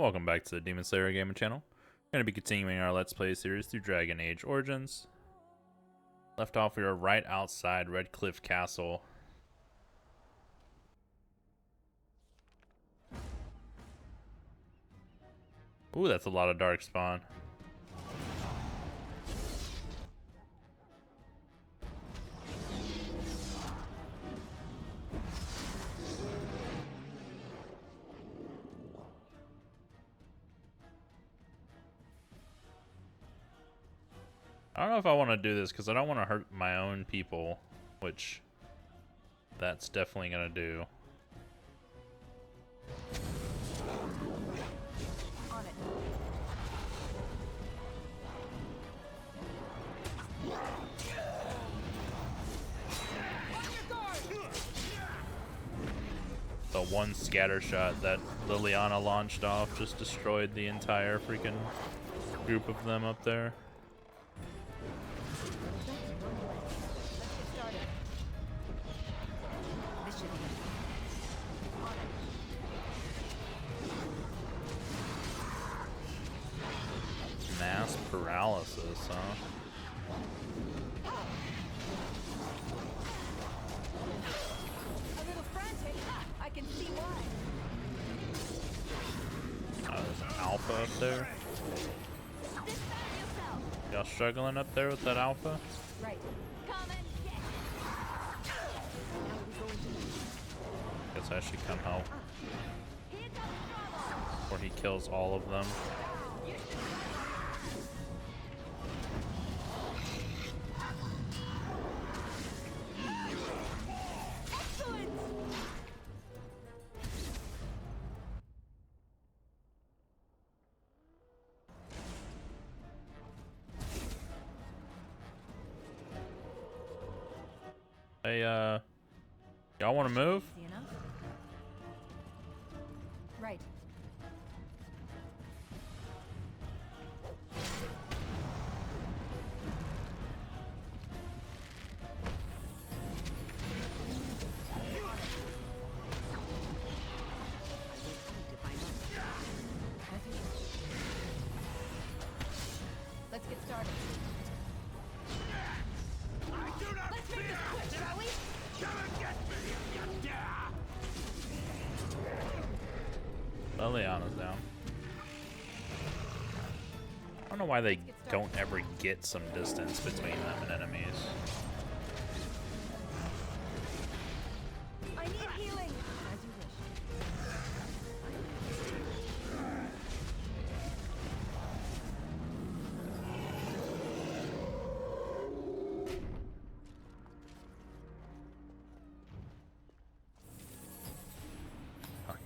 Welcome back to the Demon Slayer Gaming channel. We're going to be continuing our Let's Play series through Dragon Age Origins. Left off, we were right outside Red Cliff Castle. Ooh, that's a lot of Darkspawn. I don't know if I want to do this because I don't want to hurt my own people, which that's definitely going to do. On it. The one scatter shot that Liliana launched off just destroyed the entire freaking group of them up there. Mass paralysis, huh? A little frantic. I can see why. Oh, there's an alpha up there. Y'all struggling up there with that alpha? Right. Come and get. Guess I should come help. Here comes trouble. Before he kills all of them. Excellent. Hey, y'all want to move? Easy enough. Right. Let's get started. Let's make this quick, shall we? Liliana's down. I don't know why they don't ever get some distance between them and enemies. I need healing. As you wish.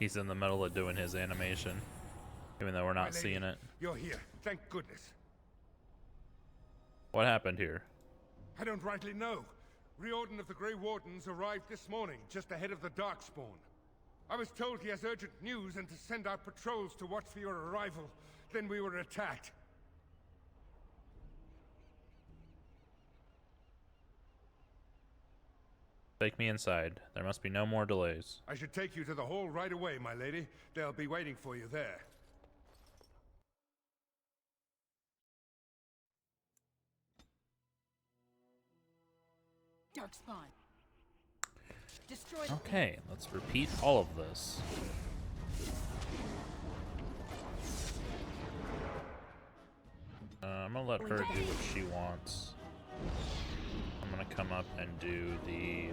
He's in the middle of doing his animation, even though we're not seeing it. You're here. Thank goodness. What happened here? I don't rightly know. Riordan of the Grey Wardens arrived this morning, just ahead of the Darkspawn. I was told he has urgent news and to send out patrols to watch for your arrival. Then we were attacked. Take me inside. There must be no more delays. I should take you to the hall right away, my lady. They'll be waiting for you there. Darkspawn. Destroy the Okay, let's repeat all of this. I'm gonna let her do what she wants. I'm gonna come up and do the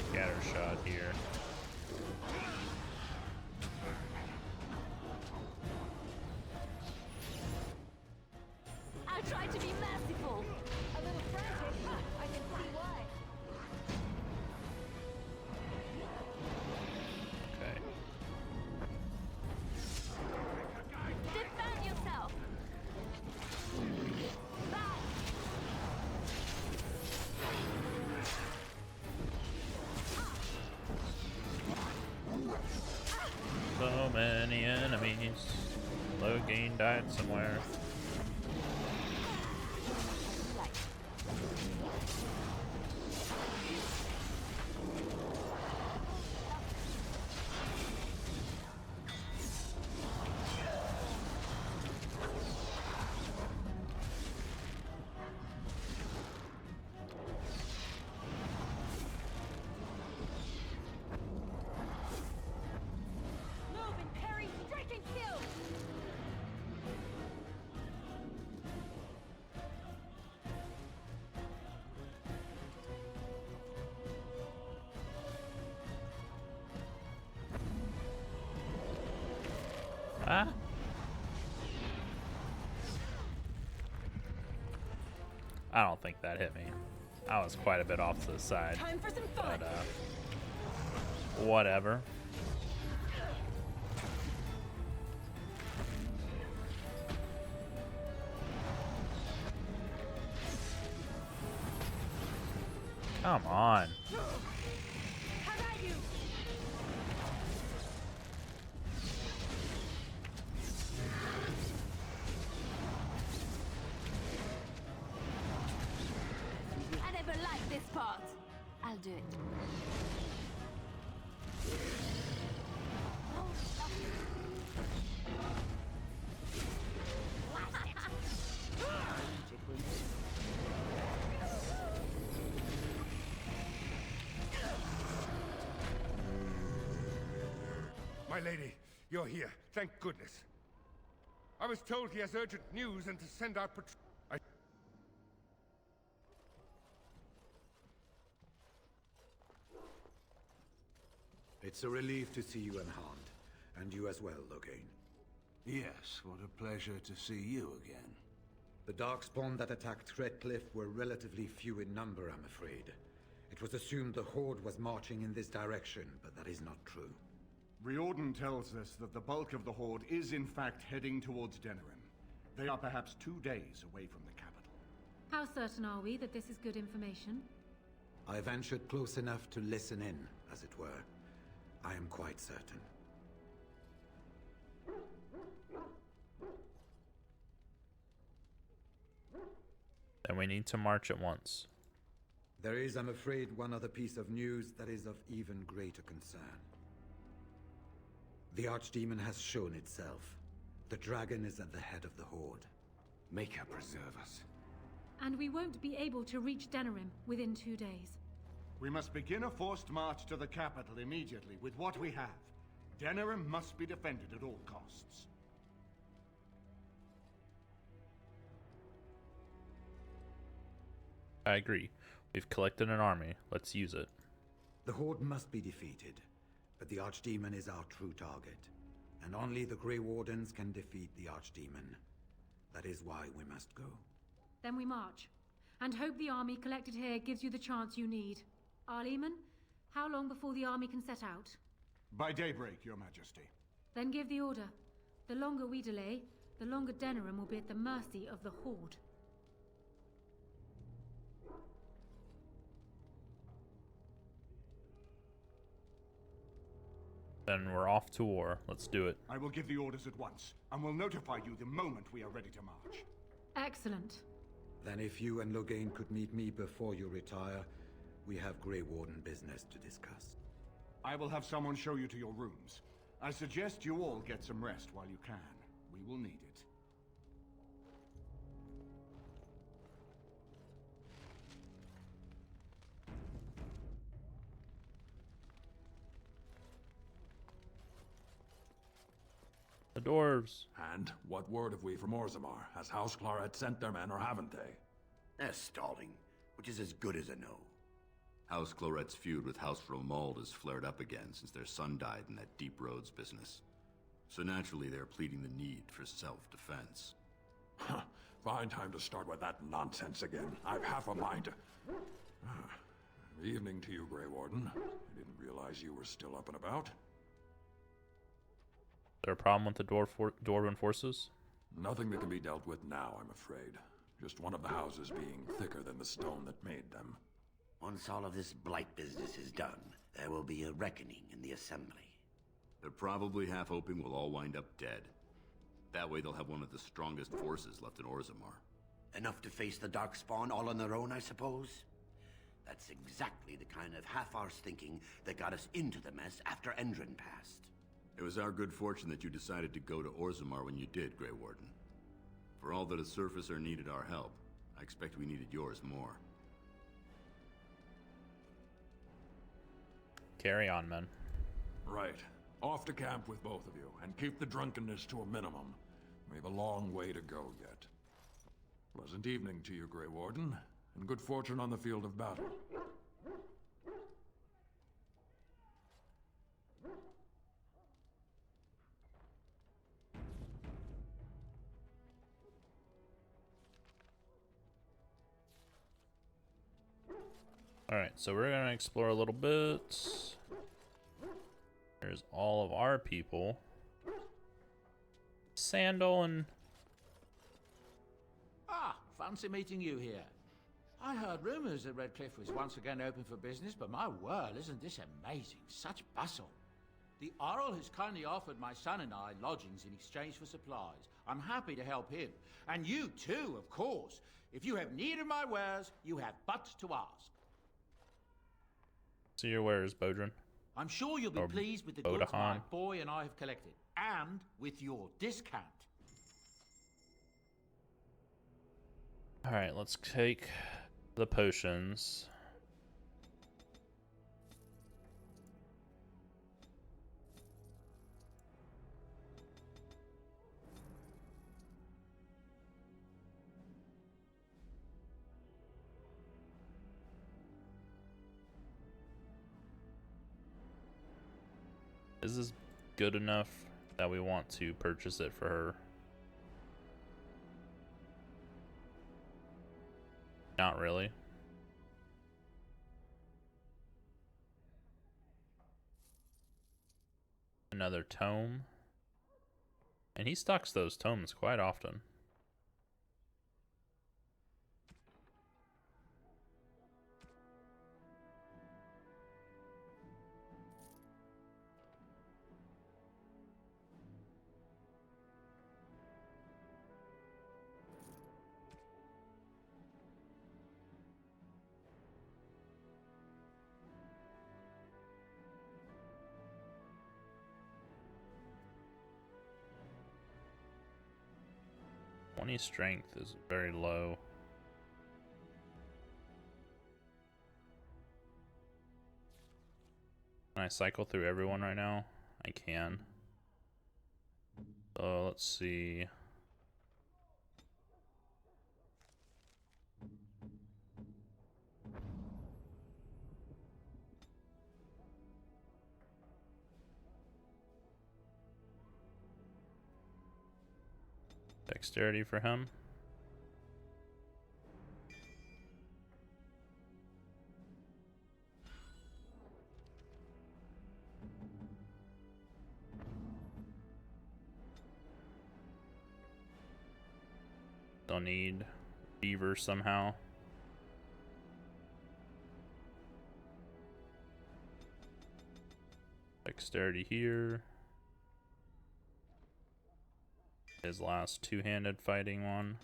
scatter shot here. I tried to be merciful. A little frantic. I can see why. Okay. Defend yourself. So many enemies. Logan died somewhere. I don't think that hit me. I was quite a bit off to the side. Time for some fun. But, whatever. Come on. How about you? I never liked this part. I'll do it. My lady, you're here. Thank goodness. I was told he has urgent news and to send out It's a relief to see you unharmed. And you as well, Loghain. Yes, what a pleasure to see you again. The Darkspawn that attacked Redcliffe were relatively few in number, I'm afraid. It was assumed the Horde was marching in this direction, but that is not true. Riordan tells us that the bulk of the Horde is in fact heading towards Denerim. They are perhaps 2 days away from the capital. How certain are we that this is good information? I ventured close enough to listen in, as it were. I am quite certain. Then we need to march at once. There is, I'm afraid, one other piece of news that is of even greater concern. The archdemon has shown itself. The dragon is at the head of the Horde. Make her preserve us. And we won't be able to reach Denerim within 2 days. We must begin a forced march to the capital immediately with what we have. Denerim must be defended at all costs. I agree. We've collected an army. Let's use it. The Horde must be defeated, but the archdemon is our true target. And only the Grey Wardens can defeat the archdemon. That is why we must go. Then we march. And hope the army collected here gives you the chance you need. Arleman, how long before the army can set out? By daybreak, Your Majesty. Then give the order. The longer we delay, the longer Denerim will be at the mercy of the Horde. Then we're off to war. Let's do it. I will give the orders at once, and will notify you the moment we are ready to march. Excellent. Then if you and Loghain could meet me before you retire, we have Grey Warden business to discuss. I will have someone show you to your rooms. I suggest you all get some rest while you can. We will need it. The dwarves. And what word have we from Orzammar? Has House Claret sent their men or haven't they? They're stalling, which is as good as a no. House Claret's feud with House Romuald has flared up again since their son died in that Deep Roads business. So naturally they're pleading the need for self-defense. Fine time to start with that nonsense again. I've half a mind to... Evening to you, Grey Warden. I didn't realize you were still up and about. Is there a problem with the Dwarven forces? Nothing that can be dealt with now, I'm afraid. Just one of the houses being thicker than the stone that made them. Once all of this blight business is done, there will be a reckoning in the Assembly. They're probably half hoping we'll all wind up dead. That way they'll have one of the strongest forces left in Orzammar. Enough to face the Darkspawn all on their own, I suppose? That's exactly the kind of half-arsed thinking that got us into the mess after Endrin passed. It was our good fortune that you decided to go to Orzammar when you did, Grey Warden. For all that a surfacer needed our help, I expect we needed yours more. Carry on, men. Right. Off to camp with both of you, and keep the drunkenness to a minimum. We have a long way to go yet. Pleasant evening to you, Grey Warden, and good fortune on the field of battle. Alright, so we're gonna explore a little bit. There's all of our people. Sandal and... Ah, fancy meeting you here. I heard rumors that Redcliffe was once again open for business, but my word, isn't this amazing? Such bustle. The Earl has kindly offered my son and I lodgings in exchange for supplies. I'm happy to help him. And you too, of course. If you have need of my wares, you have but to ask. See your wares, Bodrin. I'm sure you'll be Or pleased with the goods my Bodahan. boy and I have collected. And with your discount. Alright, let's take the potions. Is this good enough that we want to purchase it for her? Not really. Another tome. And he stocks those tomes quite often. Strength is very low. Can I cycle through everyone right now? I can. So let's see. Dexterity for him. Don't need beaver somehow. Dexterity here. His last two-handed fighting one.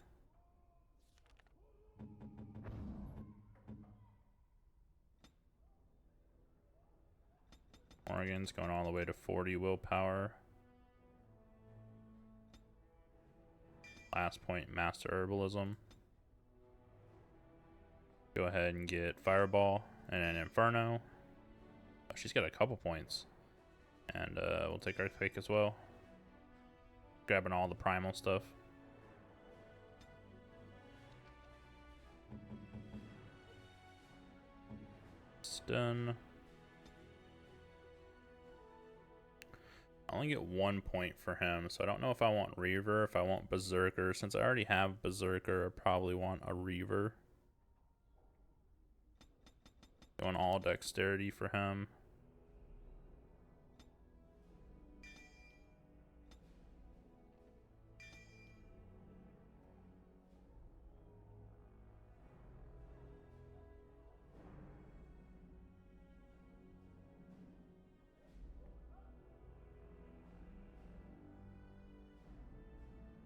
Morgan's going all the way to 40 willpower. Last point, Master Herbalism. Go ahead and get Fireball and an Inferno. Oh, she's got a couple points. And we'll take Earthquake as well. Grabbing all the primal stuff. Stun. I only get 1 point for him, so I don't know if I want Reaver, if I want Berserker. Since I already have Berserker, I probably want a Reaver. Going all dexterity for him.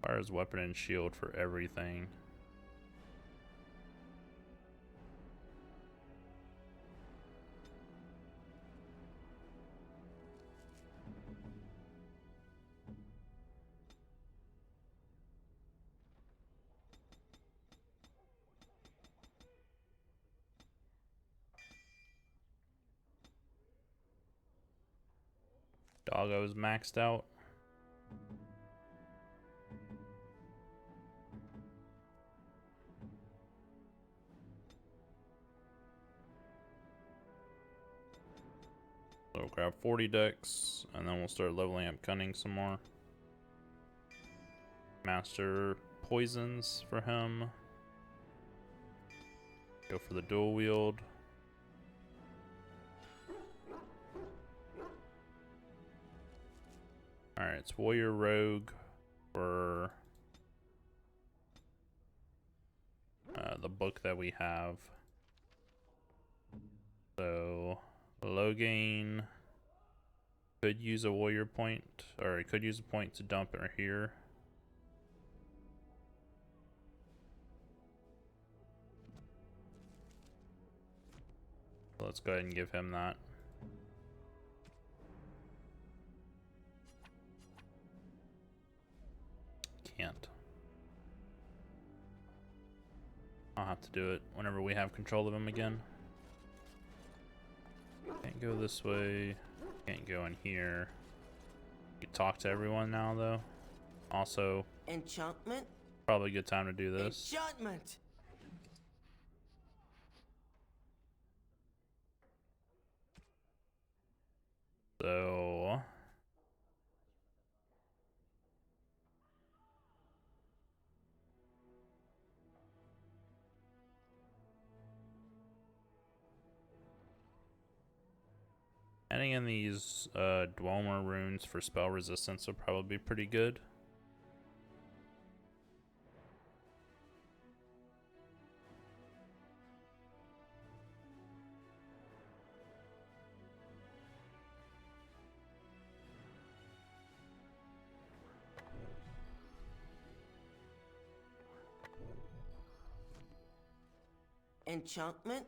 Fires weapon and shield for everything. Doggo's maxed out. So we'll grab 40 dex, and then we'll start leveling up Cunning some more. Master Poisons for him. Go for the dual wield. Alright, it's Warrior Rogue for the book that we have. So, Logain could use a warrior point, or he could use a point to dump it here. Let's go ahead and give him that. Can't. I'll have to do it whenever we have control of him again. Can't go this way. Can't go in here. You can talk to everyone now, though. Also, enchantment. Probably a good time to do this. Enchantment. So, adding in these Dwemer runes for spell resistance would probably be pretty good. Enchantment.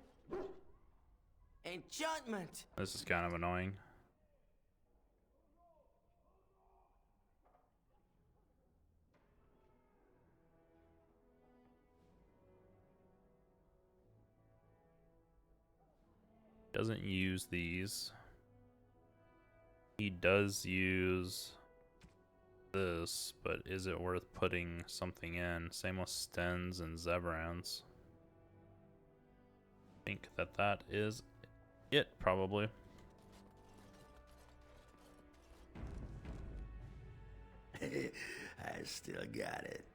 Enchantment. This is kind of annoying. Doesn't use these. He does use this, but is it worth putting something in? Same with Stens and Zebrans. I think that is it, probably. I still got it.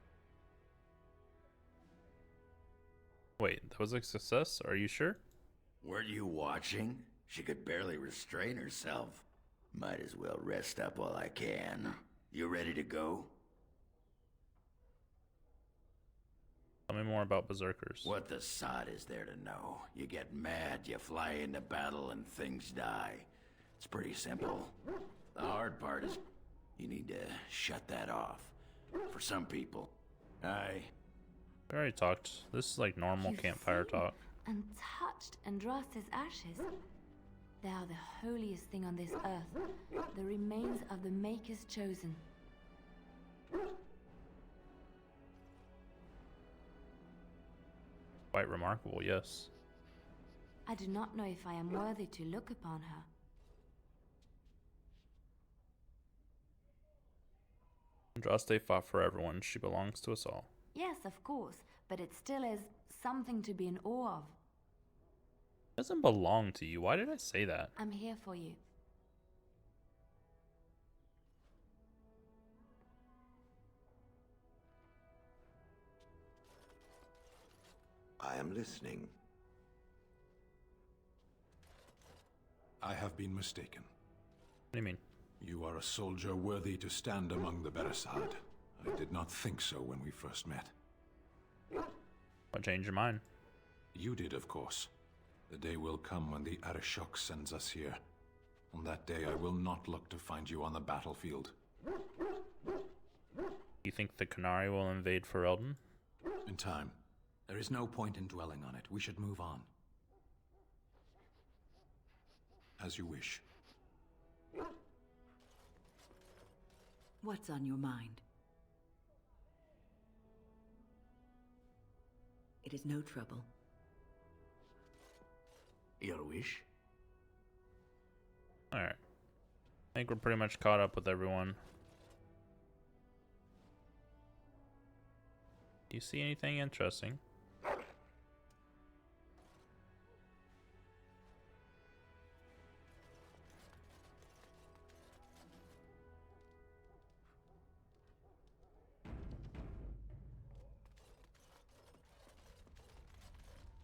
Wait, that was a success? Are you sure? Weren't you watching? She could barely restrain herself. Might as well rest up while I can. You ready to go? Tell me more about berserkers. What the sod is there to know? You get mad, you fly into battle, and things die. It's pretty simple. The hard part is you need to shut that off. For some people. We already talked. This is like normal campfire talk. And touched Andraste's ashes. They are the holiest thing on this earth, the remains of the Maker's chosen. Quite remarkable, yes. I do not know if I am worthy to look upon her. Andraste fought for everyone. She belongs to us all. Yes, of course, but it still is something to be in awe of. Doesn't belong to you. Why did I say that? I'm here for you. I am listening. I have been mistaken. What do you mean? You are a soldier worthy to stand among the Beresad. I did not think so when we first met. What changed your mind? You did, of course. The day will come when the Arishok sends us here. On that day, I will not look to find you on the battlefield. You think the Qunari will invade Ferelden? In time. There is no point in dwelling on it. We should move on. As you wish. What's on your mind? It is no trouble. Your wish? Alright. I think we're pretty much caught up with everyone. Do you see anything interesting?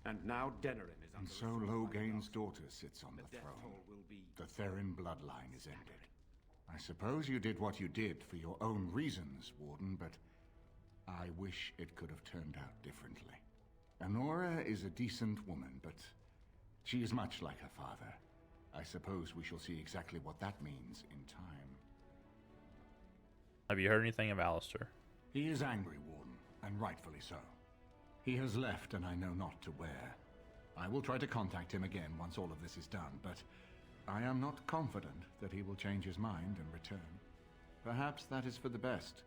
And now Denerim is under And so Logain's daughter sits on the throne. The Therin bloodline is ended. I suppose you did what you did for your own reasons, Warden, but I wish it could have turned out differently. Honora is a decent woman, but she is much like her father. I suppose we shall see exactly what that means in time. Have you heard anything of Alistair? He is angry, Warden, and rightfully so. He has left, and I know not to where. I will try to contact him again once all of this is done, but I am not confident that he will change his mind and return. Perhaps that is for the best.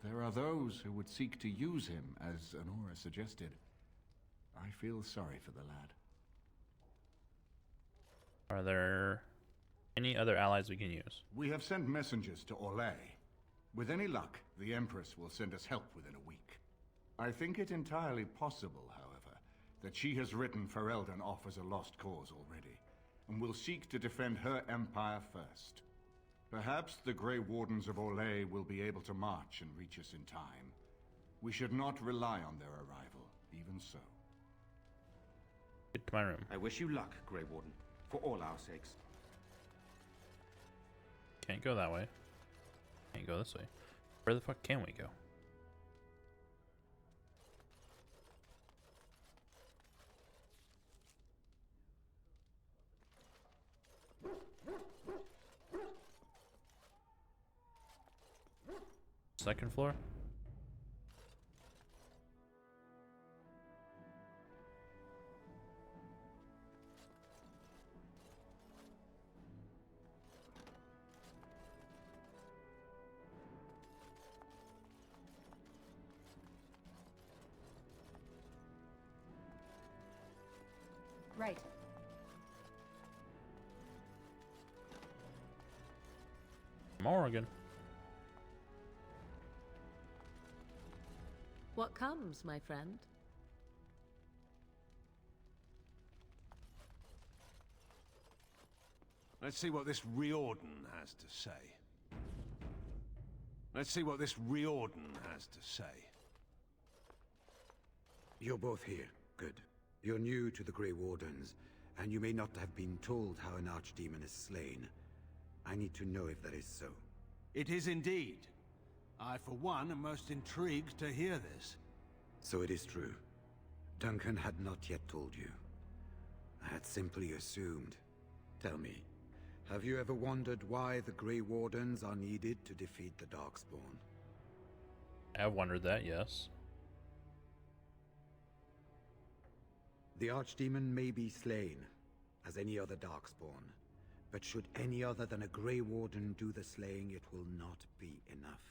There are those who would seek to use him, as Honora suggested. I feel sorry for the lad. Are there any other allies we can use? We have sent messengers to Orlais. With any luck, the Empress will send us help within a week. I think it entirely possible, however, that she has written Ferelden off as a lost cause already, and will seek to defend her empire first. Perhaps the Grey Wardens of Orlais will be able to march and reach us in time. We should not rely on their arrival, even so. Get to my room. I wish you luck, Grey Warden, for all our sakes. Can't go that way. Can't go this way. Where the fuck can we go? Second floor? Right. Morgan. What comes, my friend? Let's see what this Riordan has to say. Let's see what this Riordan has to say. You're both here. Good. You're new to the Grey Wardens, and you may not have been told how an archdemon is slain. I need to know if that is so. It is indeed. I, for one, am most intrigued to hear this. So it is true. Duncan had not yet told you. I had simply assumed. Tell me, have you ever wondered why the Grey Wardens are needed to defeat the Darkspawn? I have wondered that, yes. The archdemon may be slain, as any other Darkspawn. But should any other than a Grey Warden do the slaying, it will not be enough.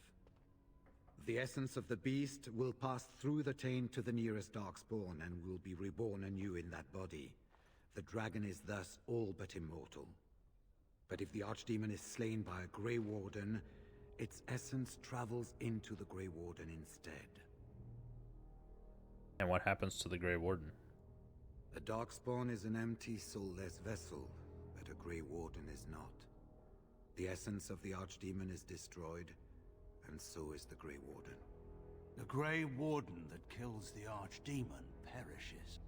The essence of the beast will pass through the taint to the nearest Darkspawn and will be reborn anew in that body. The dragon is thus all but immortal. But if the archdemon is slain by a Grey Warden, its essence travels into the Grey Warden instead. And what happens to the Grey Warden? The Darkspawn is an empty, soulless vessel, but a Grey Warden is not. The essence of the archdemon is destroyed, and so is the Grey Warden. The Grey Warden that kills the archdemon perishes.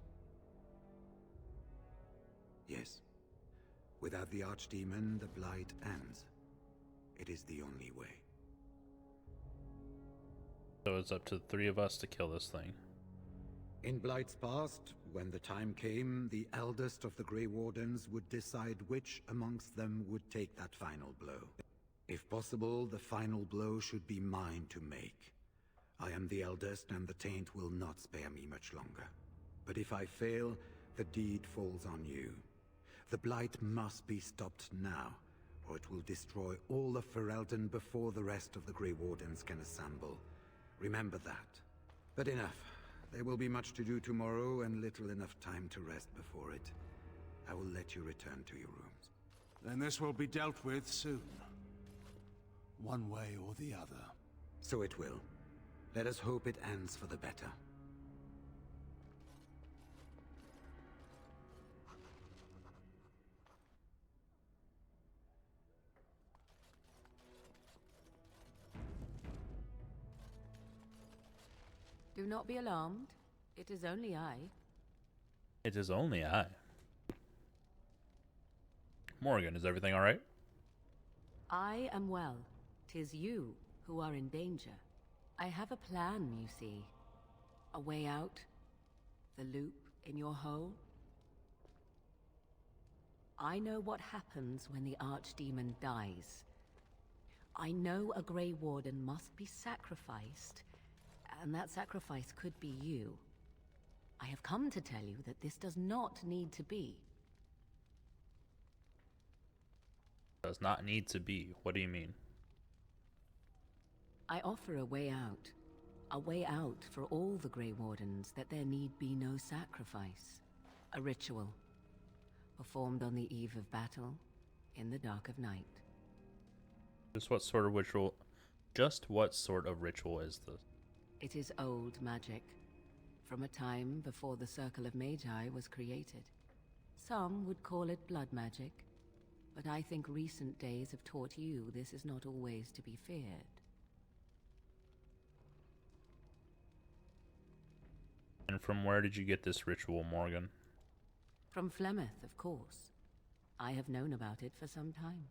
Yes. Without the archdemon, the blight ends. It is the only way. So it's up to the three of us to kill this thing. In Blight's past, when the time came, the eldest of the Grey Wardens would decide which amongst them would take that final blow. If possible, the final blow should be mine to make. I am the eldest, and the taint will not spare me much longer. But if I fail, the deed falls on you. The Blight must be stopped now, or it will destroy all of Ferelden before the rest of the Grey Wardens can assemble. Remember that. But enough. There will be much to do tomorrow, and little enough time to rest before it. I will let you return to your rooms. Then this will be dealt with soon. One way or the other. So it will. Let us hope it ends for the better. Do not be alarmed. It is only I. It is only I. Morgan, is everything alright? I am well. 'Tis you who are in danger. I have a plan, you see. A way out. The loop in your hole. I know what happens when the archdemon dies. I know a Grey Warden must be sacrificed, and that sacrifice could be you. I have come to tell you that this does not need to be. Does not need to be. What do you mean? I offer a way out. A way out for all the Grey Wardens, that there need be no sacrifice. A ritual. Performed on the eve of battle, in the dark of night. Just what sort of ritual is this? It is old magic, from a time before the Circle of Magi was created. Some would call it blood magic, but I think recent days have taught you this is not always to be feared. And from where did you get this ritual, Morgan? From Flemeth, of course. I have known about it for some time.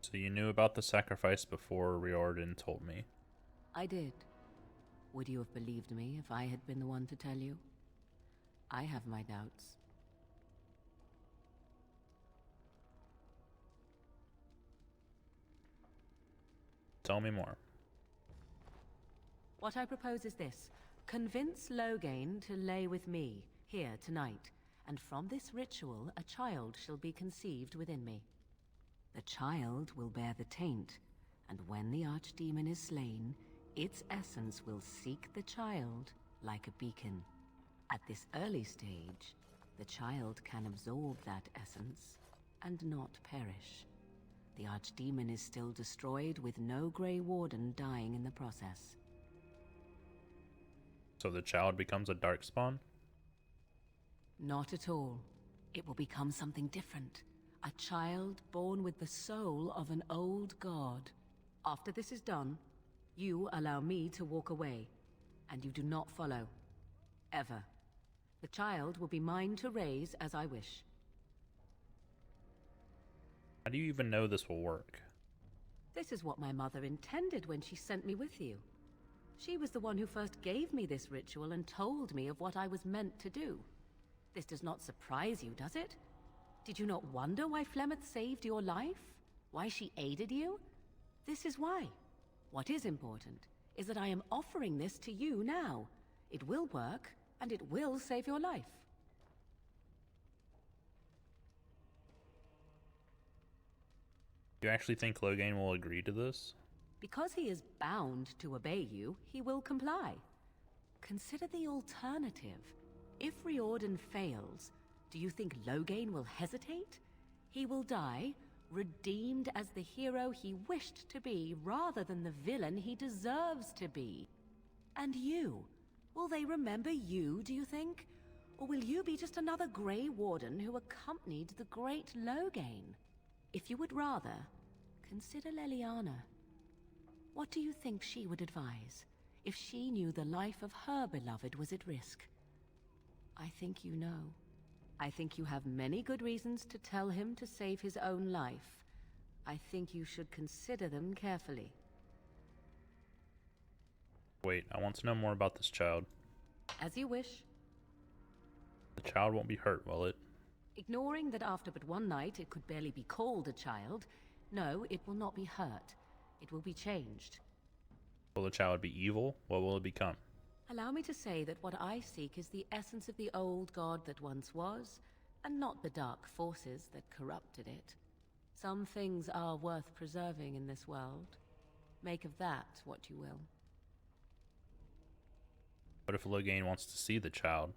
So you knew about the sacrifice before Riordan told me? I did. Would you have believed me if I had been the one to tell you? I have my doubts. Tell me more. What I propose is this. Convince Loghain to lay with me, here tonight, and from this ritual a child shall be conceived within me. The child will bear the taint, and when the archdemon is slain, its essence will seek the child like a beacon. At this early stage, the child can absorb that essence and not perish. The archdemon is still destroyed with no Grey Warden dying in the process. So the child becomes a Darkspawn? Not at all. It will become something different. A child born with the soul of an old god. After this is done, you allow me to walk away, and you do not follow. Ever. The child will be mine to raise as I wish. How do you even know this will work? This is what my mother intended when she sent me with you. She was the one who first gave me this ritual and told me of what I was meant to do. This does not surprise you, does it? Did you not wonder why Flemeth saved your life? Why she aided you? This is why. What is important is that I am offering this to you now. It will work, and it will save your life. You actually think Loghain will agree to this? Because he is bound to obey you, he will comply. Consider the alternative. If Riordan fails, do you think Loghain will hesitate? He will die, redeemed as the hero he wished to be, rather than the villain he deserves to be. And you? Will they remember you, do you think? Or will you be just another Grey Warden who accompanied the great Loghain? If you would rather, consider Leliana. What do you think she would advise, if she knew the life of her beloved was at risk? I think you know. I think you have many good reasons to tell him to save his own life. I think you should consider them carefully. Wait, I want to know more about this child. As you wish. The child won't be hurt, will it? Ignoring that after but one night it could barely be called a child, no, it will not be hurt. It will be changed. Will the child be evil? What will it become? Allow me to say that what I seek is the essence of the old god that once was, and not the dark forces that corrupted it. Some things are worth preserving in this world. Make of that what you will. What if Loghain wants to see the child?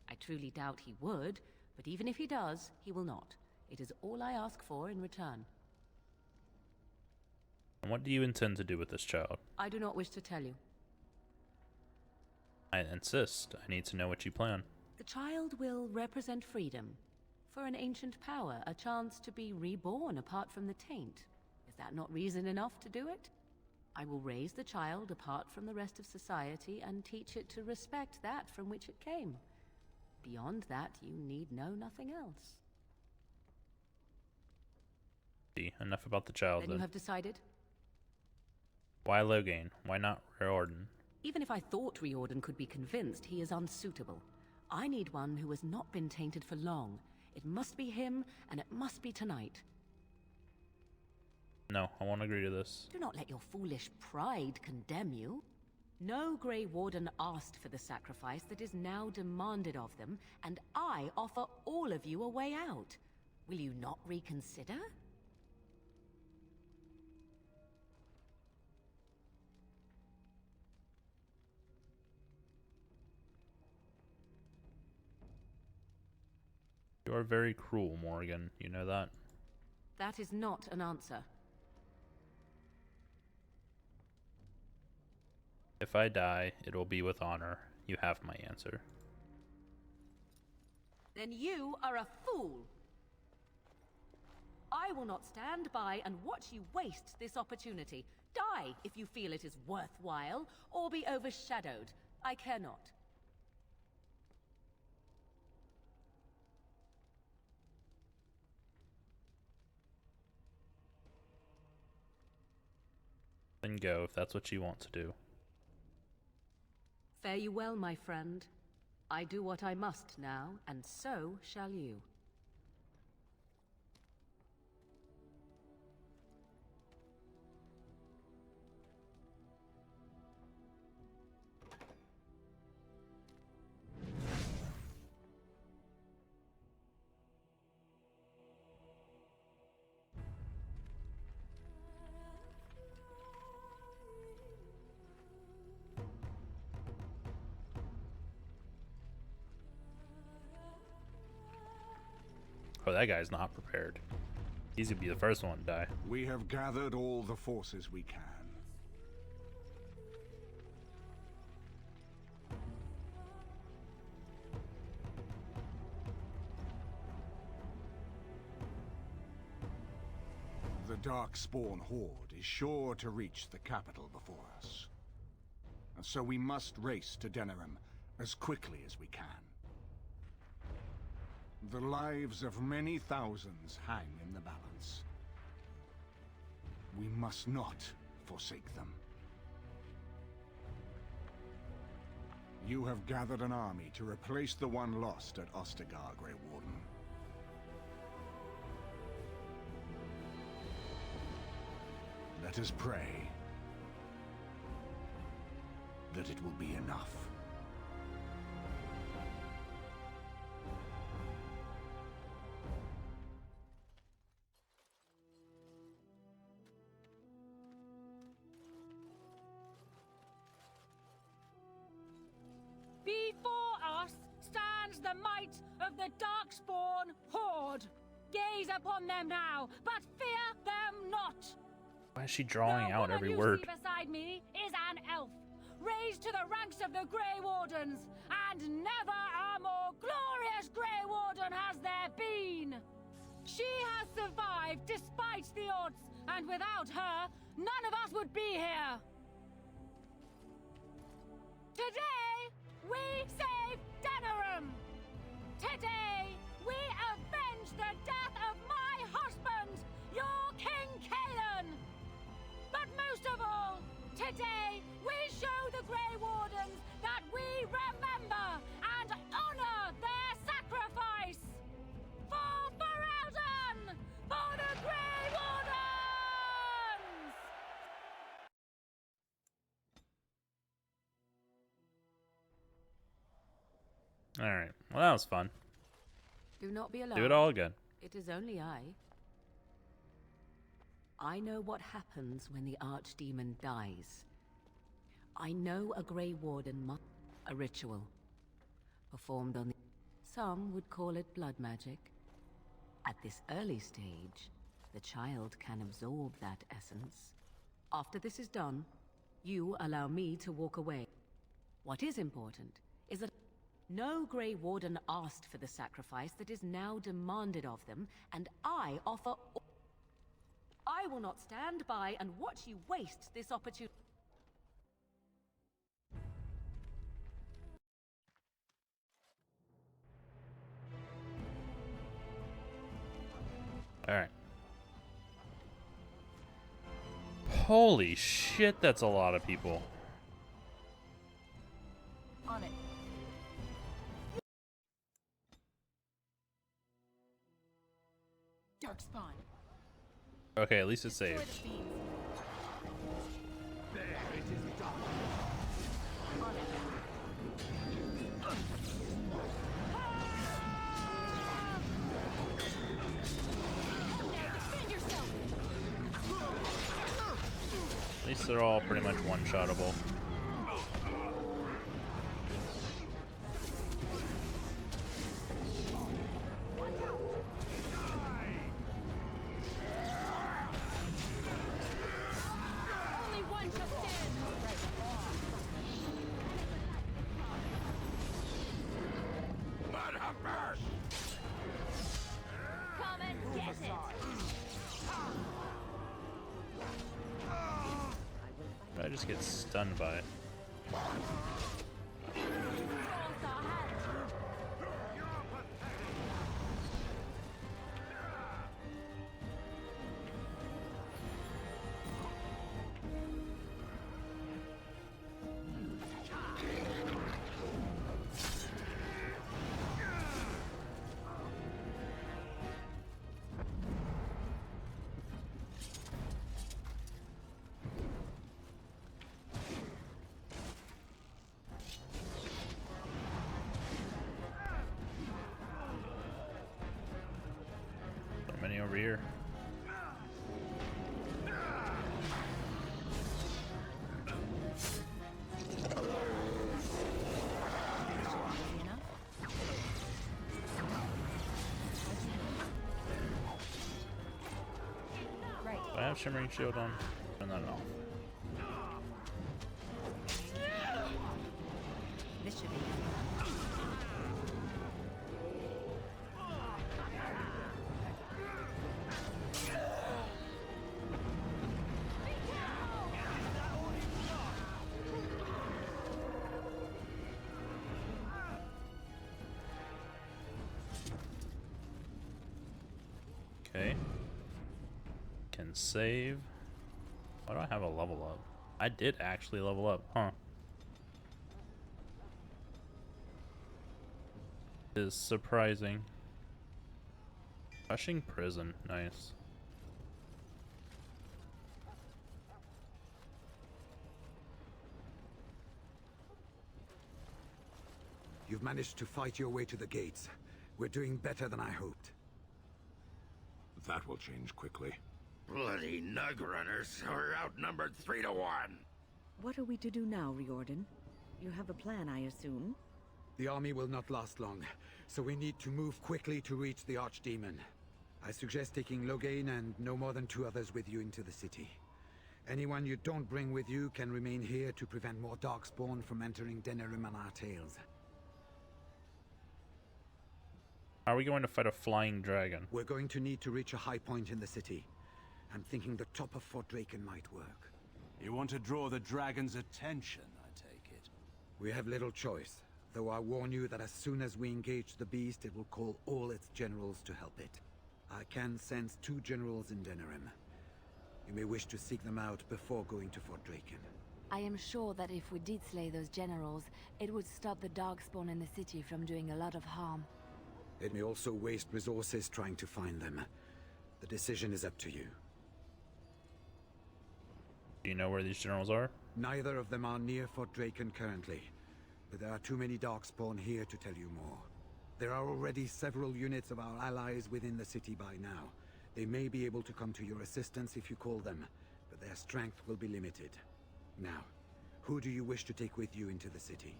I truly doubt he would, but even if he does, he will not. It is all I ask for in return. And what do you intend to do with this child? I do not wish to tell you. I insist. I need to know what you plan. The child will represent freedom. For an ancient power, a chance to be reborn apart from the taint. Is that not reason enough to do it? I will raise the child apart from the rest of society and teach it to respect that from which it came. Beyond that, you need know nothing else. Enough about the child, Then you have decided? Why Loghain? Why not Riordan? Even if I thought Riordan could be convinced, he is unsuitable. I need one who has not been tainted for long. It must be him, and it must be tonight. No, I won't agree to this. Do not let your foolish pride condemn you. No Grey Warden asked for the sacrifice that is now demanded of them, and I offer all of you a way out. Will you not reconsider? You are very cruel, Morgan. You know that? That is not an answer. If I die, it will be with honor. You have my answer. Then you are a fool. I will not stand by and watch you waste this opportunity. Die if you feel it is worthwhile, or be overshadowed. I care not. Then go if that's what you want to do. Fare you well, my friend. I do what I must now, and so shall you. Oh, that guy's not prepared. He's gonna be the first one to die. We have gathered all the forces we can. The Darkspawn horde is sure to reach the capital before us. And so we must race to Denerim as quickly as we can. The lives of many thousands hang in the balance. We must not forsake them. You have gathered an army to replace the one lost at Ostagar, Grey Warden. Let us pray that it will be enough. Before us stands the might of the Darkspawn horde. Gaze upon them now, but fear them not. Why is she drawing out every The word? woman you see beside me is an elf, raised to the ranks of the Grey Wardens, and never a more glorious Grey Warden has there been. She has survived despite the odds, and without her, none of us would be here. Today, we save Denerim! Today, we avenge the death of my husband, your King Kaelan! But most of all, today, we show the Grey Wardens that we remember and honor their sacrifice! For Ferelden! For the Grey Wardens! Alright, well that was fun. Do not be alarmed. Do it all again. It is only I. I know what happens when the archdemon dies. I know a Grey Warden must... a ritual. Performed on the... Some would call it blood magic. At this early stage, the child can absorb that essence. After this is done, you allow me to walk away. What is important is that no Grey Warden asked for the sacrifice that is now demanded of them, and I offer... I will not stand by and watch you waste this opportunity. Alright. Holy shit, that's a lot of people. On it. Darkspawn. Okay, at least it's saved. There it is done. On it. At least they're all pretty much one-shottable. Only one shall stand. Let her burn! Come and get it. I just get stunned by it. So many over here. Right. Do I have Shimmering Shield on? Turn that off. This should be. Okay. Can save. Why do I have a level up? I did actually level up, huh? Is surprising. Rushing prison, nice. You've managed to fight your way to the gates. We're doing better than I hoped. That will change quickly. Bloody nug runners are outnumbered 3 to 1. What are we to do now, Riordan? You have a plan, I assume? The army will not last long, so we need to move quickly to reach the archdemon. I suggest taking Loghain and no more than 2 others with you into the city. Anyone you don't bring with you can remain here to prevent more Darkspawn from entering Denerim and our tails. Are we going to fight a flying dragon? We're going to need to reach a high point in the city. I'm thinking the top of Fort Draken might work. You want to draw the dragon's attention, I take it. We have little choice, though I warn you that as soon as we engage the beast, it will call all its generals to help it. I can sense 2 generals in Denerim. You may wish to seek them out before going to Fort Draken. I am sure that if we did slay those generals, it would stop the Darkspawn in the city from doing a lot of harm. It may also waste resources trying to find them. The decision is up to you. Do you know where these generals are? Neither of them are near Fort Draken currently, but there are too many Darkspawn here to tell you more. There are already several units of our allies within the city by now. They may be able to come to your assistance if you call them, but their strength will be limited. Now, who do you wish to take with you into the city?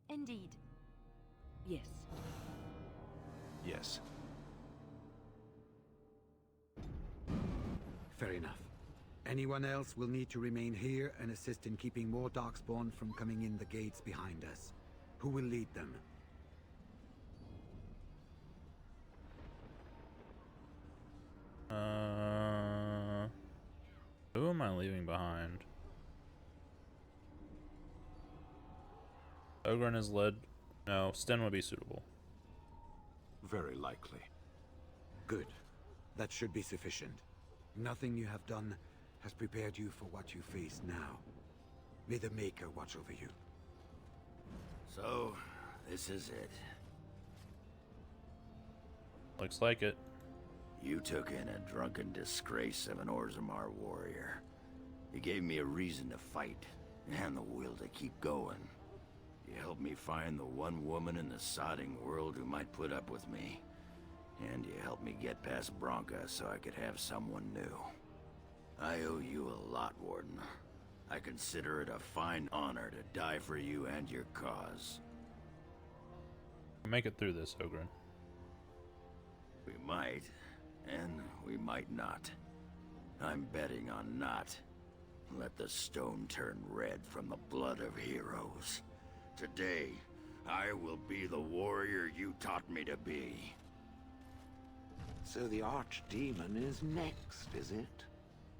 Indeed. Yes. Yes. Fair enough. Anyone else will need to remain here and assist in keeping more Darkspawn from coming in the gates behind us. Who will lead them? Who am I leaving behind? Ogren has led No, Sten would be suitable. Very likely. Good. That should be sufficient. Nothing you have done has prepared you for what you face now. May the Maker watch over you. So, this is it. Looks like it. You took in a drunken disgrace of an Orzammar warrior. You gave me a reason to fight, and the will to keep going. You helped me find the one woman in the sodding world who might put up with me. And you helped me get past Bronca so I could have someone new. I owe you a lot, Warden. I consider it a fine honor to die for you and your cause. Make it through this, Ogren. We might, and we might not. I'm betting on not. Let the stone turn red from the blood of heroes. Today, I will be the warrior you taught me to be. So the archdemon is next, is it?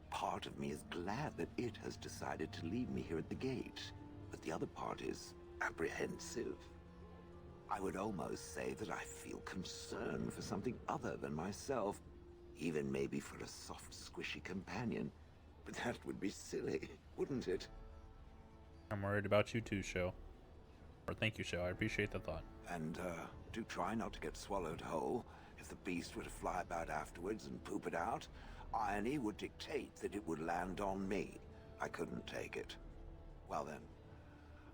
Part of me is glad that it has decided to leave me here at the gate, but the other part is apprehensive. I would almost say that I feel concern for something other than myself, even maybe for a soft, squishy companion. But that would be silly, wouldn't it? I'm worried about you too, Sho. Or thank you, Sho. I appreciate the thought. And, do try not to get swallowed whole. If the beast were to fly about afterwards and poop it out, irony would dictate that it would land on me. I couldn't take it. Well then,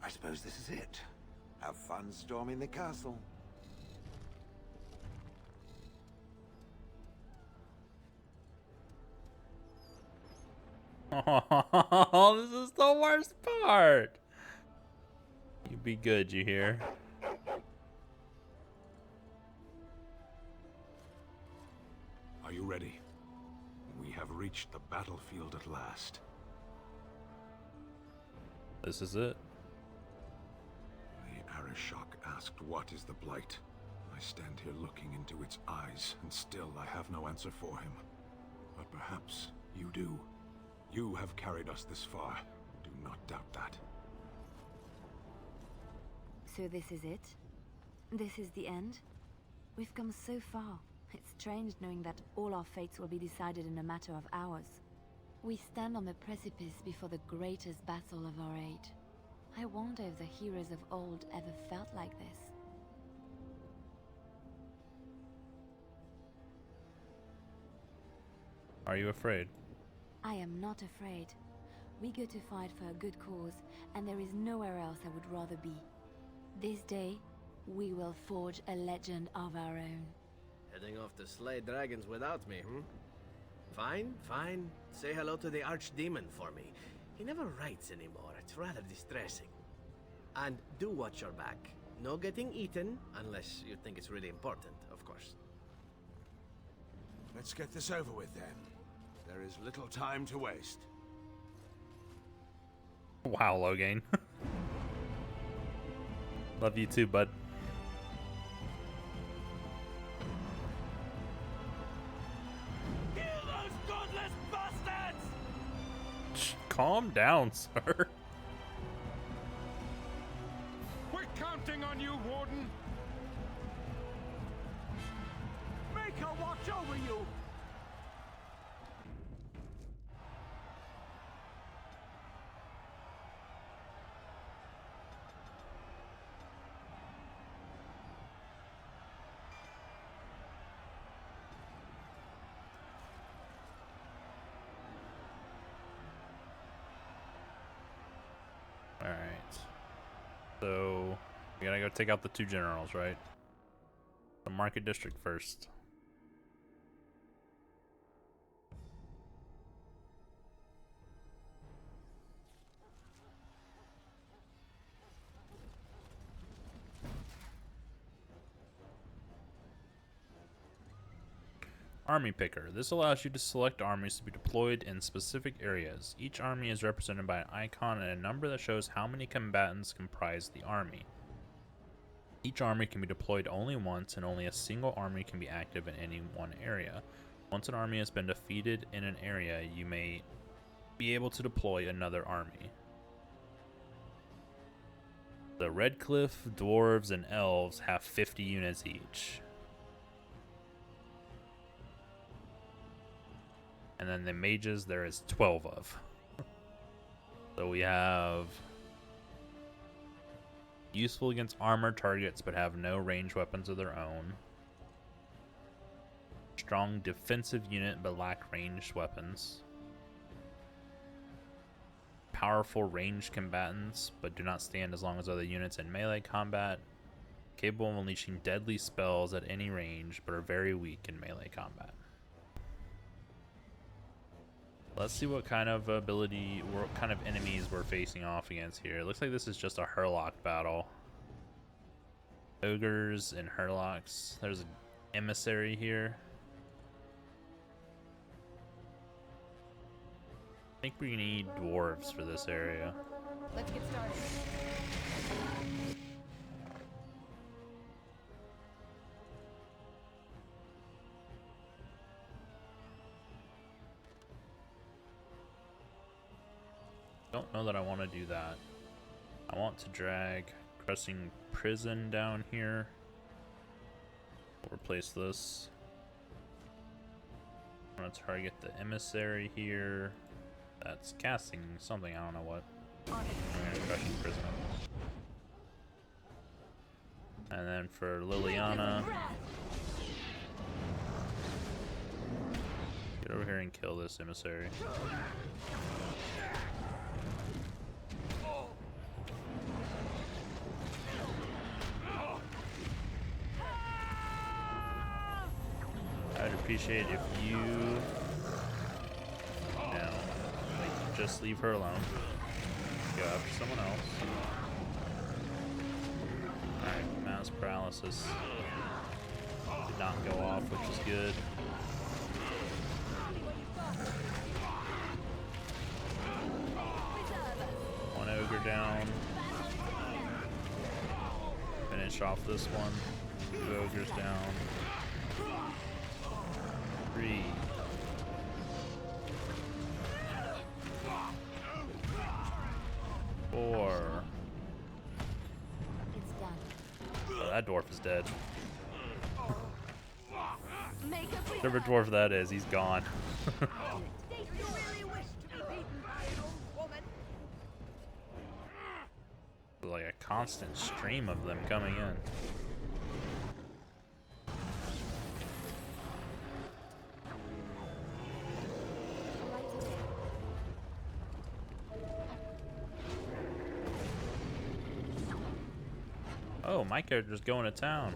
I suppose this is it. Have fun storming the castle. Oh, this is the worst part. You be good, you hear? Are you ready? We have reached the battlefield at last. This is it. The Arishok asked, "What is the Blight?" I stand here looking into its eyes, and still I have no answer for him. But perhaps you do. You have carried us this far. Do not doubt that. So this is it? This is the end? We've come so far. It's strange knowing that all our fates will be decided in a matter of hours. We stand on the precipice before the greatest battle of our age. I wonder if the heroes of old ever felt like this. Are you afraid? I am not afraid. We go to fight for a good cause, and there is nowhere else I would rather be. This day, we will forge a legend of our own. Heading off to slay dragons without me, Fine, fine. Say hello to the archdemon for me. He never writes anymore. It's rather distressing. And do watch your back. No getting eaten, unless you think it's really important, of course. Let's get this over with then. There is little time to waste. Wow, Logain. Love you too, bud. Kill those godless bastards! Calm down, sir. We're counting on you, Warden. Make her watch over you! Alright. So, we gotta go take out the two generals, right? The market district first. Army Picker. This allows you to select armies to be deployed in specific areas. Each army is represented by an icon and a number that shows how many combatants comprise the army. Each army can be deployed only once, and only a single army can be active in any one area. Once an army has been defeated in an area, you may be able to deploy another army. The Redcliffe, Dwarves, and Elves have 50 units each. And then the mages, there is 12 of. So we have useful against armored targets but have no ranged weapons of their own. Strong defensive unit but lack ranged weapons. Powerful ranged combatants but do not stand as long as other units in melee combat. Capable of unleashing deadly spells at any range but are very weak in melee combat. Let's see what kind of ability, what kind of enemies we're facing off against here. It looks like this is just a Hurlock battle. Ogres and Hurlocks. There's an emissary here. I think we need dwarves for this area. Let's get started. Don't know that I want to do that. I want to drag Crushing Prison down here. We'll replace this. I'm going to target the emissary here. That's casting something, I don't know what. I'm going to Crushing Prison. And then for Liliana, get over here and kill this emissary. I'd appreciate if you just leave her alone. Go after someone else. Alright, mass paralysis did not go off, which is good. One ogre down. Finish off this one. 2 ogres down. 3. 4. It's done. Oh, that dwarf is dead. Whatever dwarf that is, he's gone. Like a constant stream of them coming in. Oh, my character's going to town.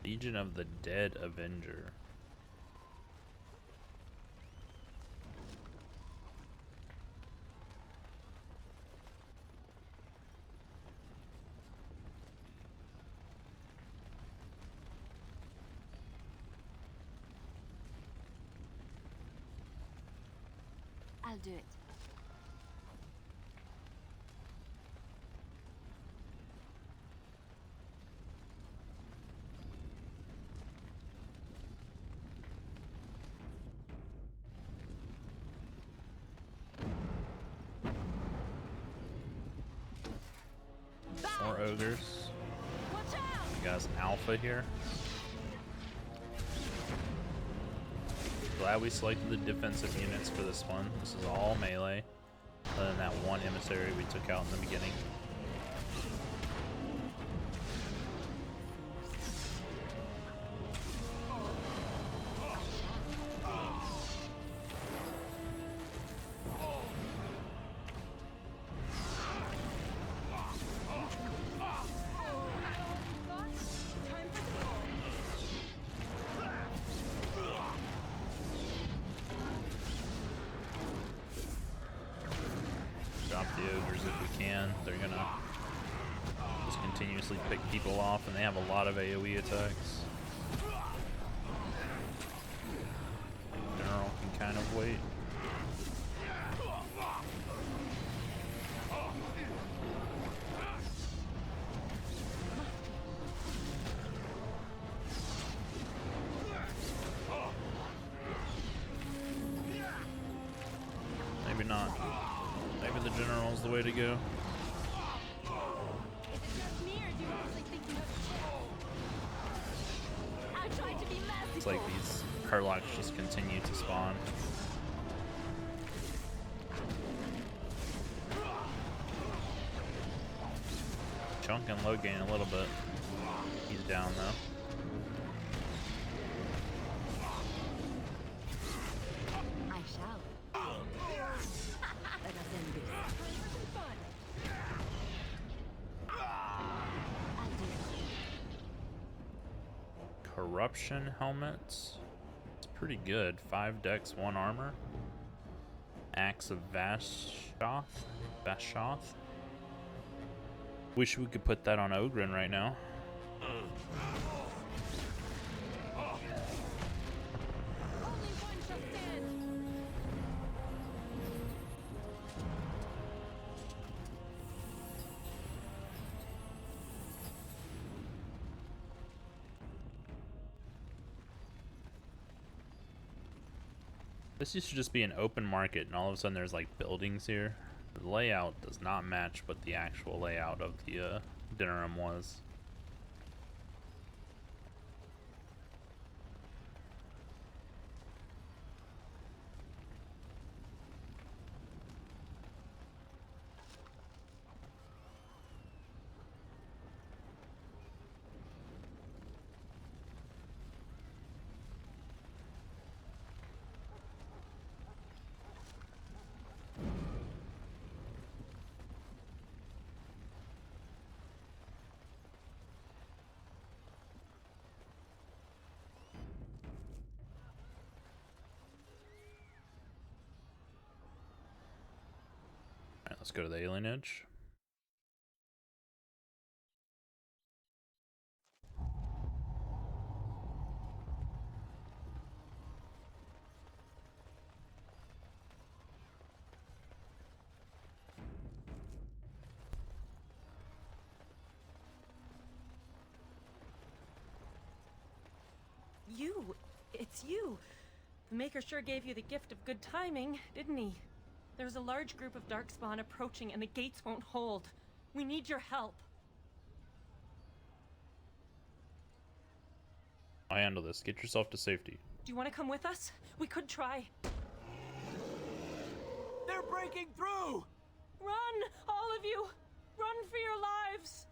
Legion of the Dead Avenger. I'll do it. More ogres. We got an alpha here. Glad we selected the defensive units for this one. This is all melee, other than that one emissary we took out in the beginning. The ogres if we can. They're gonna just continuously pick people off, and they have a lot of AoE attacks. General can kind of wait. not. Maybe the general's the way to go. It's like these Harlocks just continue to spawn. Chunk and low gain a little bit. He's down though. I shall. Let us end this. Corruption helmets. It's pretty good. 5 dex, 1 armor. Axe of Vashoth. Wish we could put that on Ogren right now. This used to just be an open market, and all of a sudden there's like buildings here. The layout does not match what the actual layout of the dinner room was. Let's go to the alien edge. It's you. The Maker sure gave you the gift of good timing, didn't he? There's a large group of Darkspawn approaching and the gates won't hold. We need your help. I handle this. Get yourself to safety. Do you want to come with us? We could try. They're breaking through! Run, all of you! Run for your lives!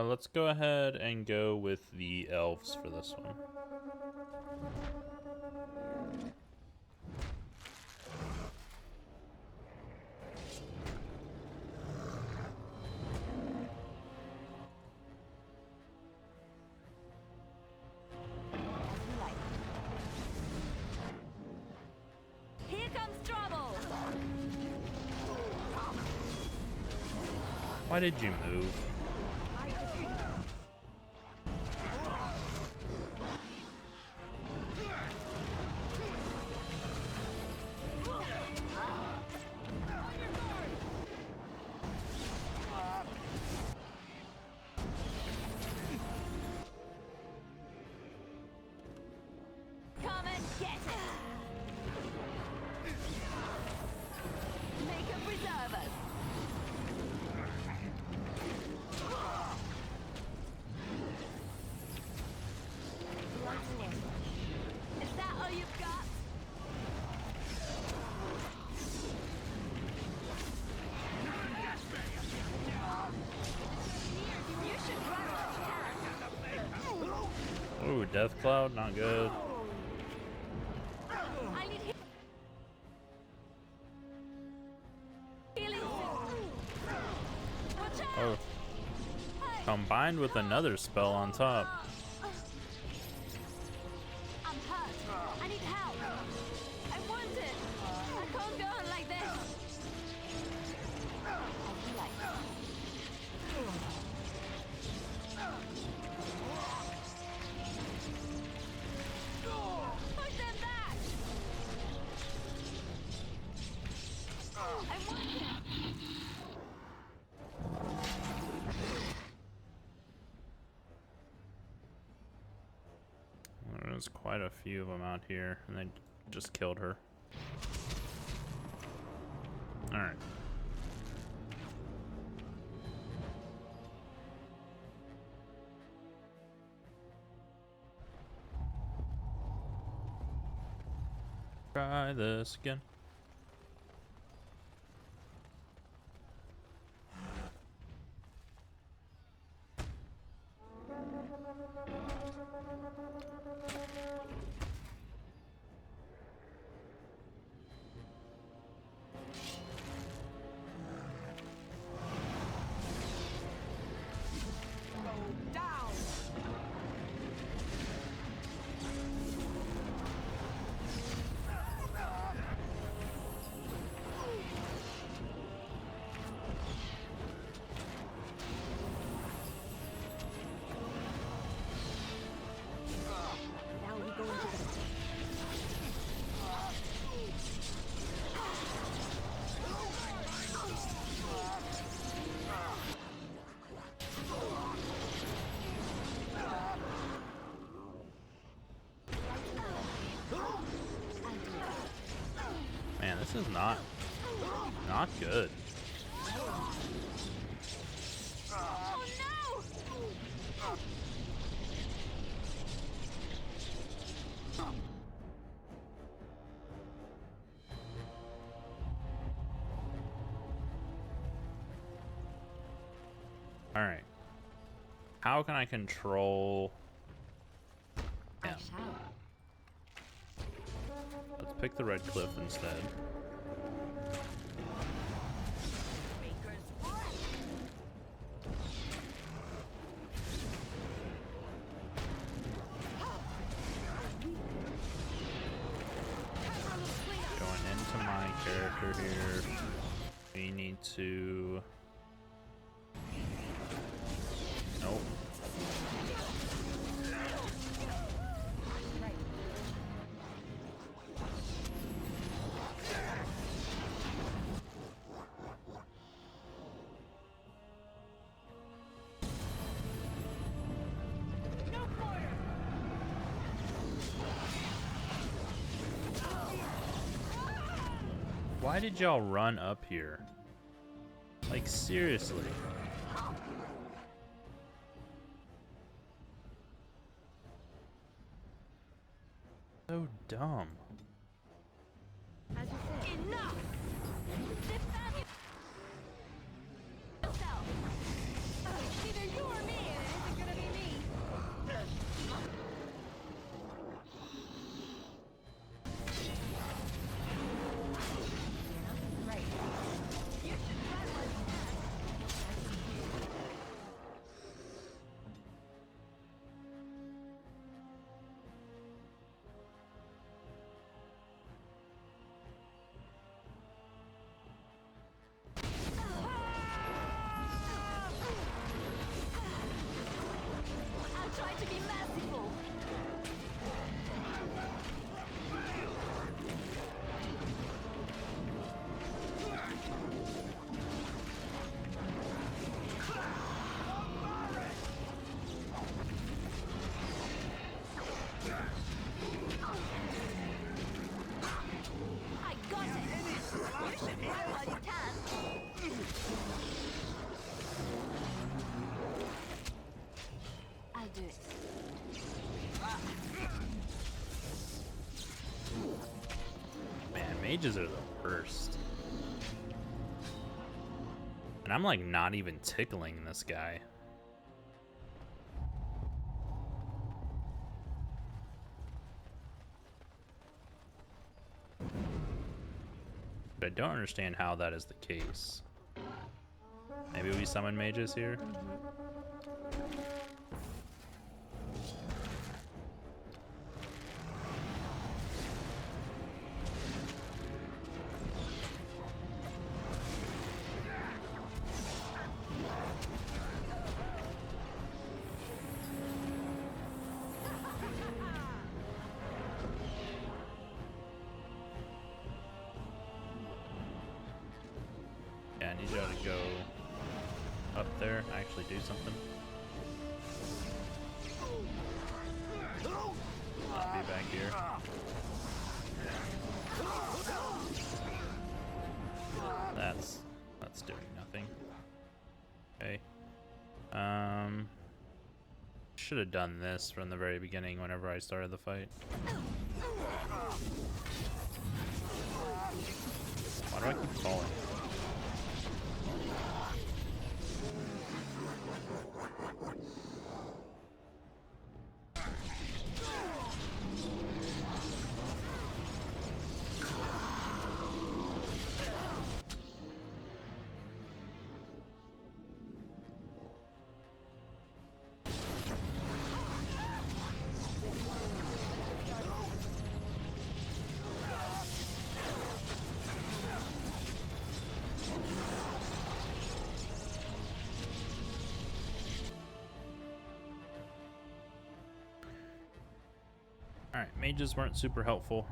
Let's go ahead and go with the elves for this one. Here comes trouble. Why did you move? Come and get it. Make a preserve us. Is that all you've got? You should run what you can. Ooh, Death Cloud, not good. I need healing. Watch out. Oh. Combined with another spell on top. I'm hurt. I need help. I want it. I can't go on like this. Push them back. There's quite a few of them out here, and they just killed her. Alright. Try this again. Man, this is not good. Oh no! All right. How can I control him? Let's pick the red cliff instead. Going into my character here, we need to... Nope. Why did y'all run up here? Like, seriously. So dumb. As you said. Enough! Defend yourself! It's either you or me, and it isn't gonna be me. Right. You should run like that. I'll try to be merciful. I got it. You should try while you can. I'll do it. Man, mages are the worst. And I'm like not even tickling this guy. But I don't understand how that is the case. Maybe we summon mages here? Yeah, I need y'all to go up there, actually do something. not be back here. That's doing nothing. Okay. Should have done this from the very beginning whenever I started the fight. Why do I keep falling? Alright, mages weren't super helpful.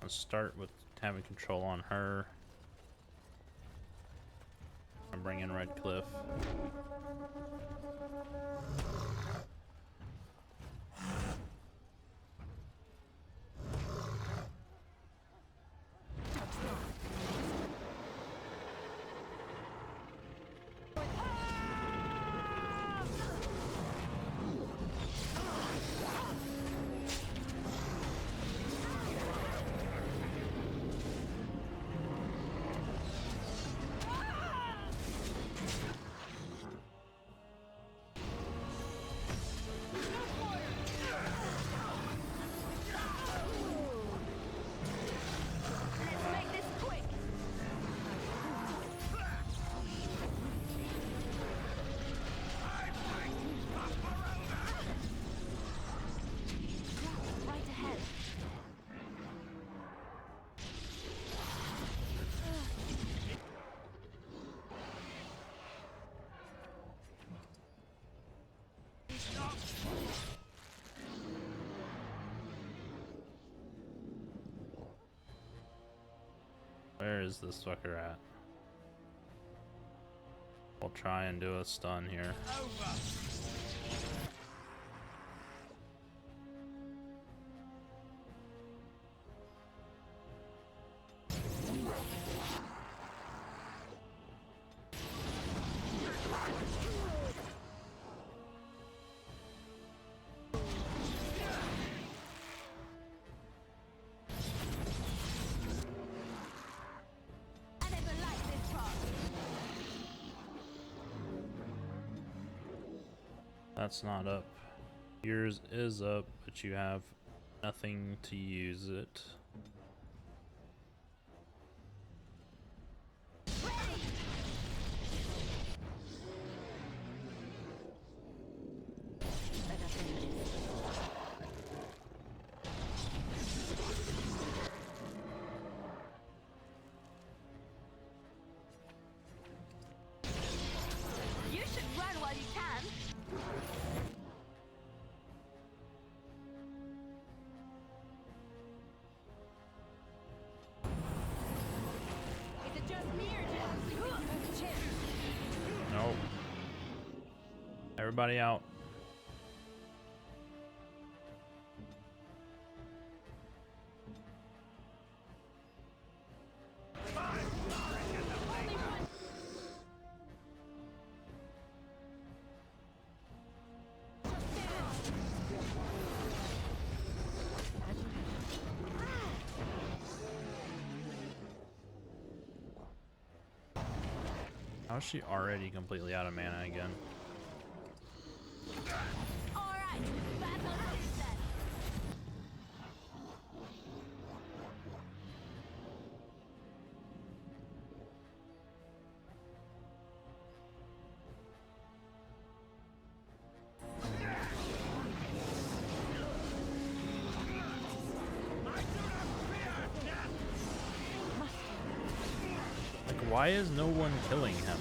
Let's start with having control on her. I'm bringing Redcliffe. Where is this fucker at? We'll try and do a stun here. That's not up. Yours is up, but you have nothing to use it. You should run while you can. Is it just me or do you actually think you have a chance? Nope. Everybody out. How is she already completely out of mana again? Alright, battle is set. Like, why is no one killing him?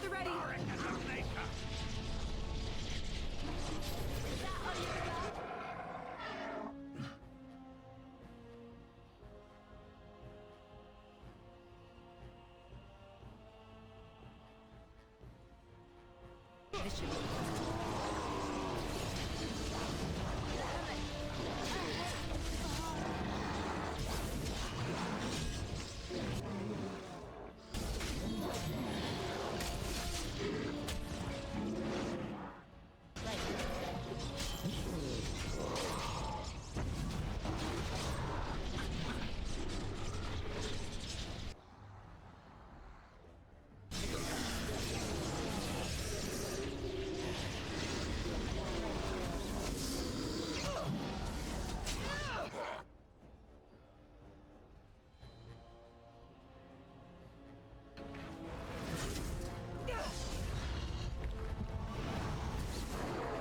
you ready? This should be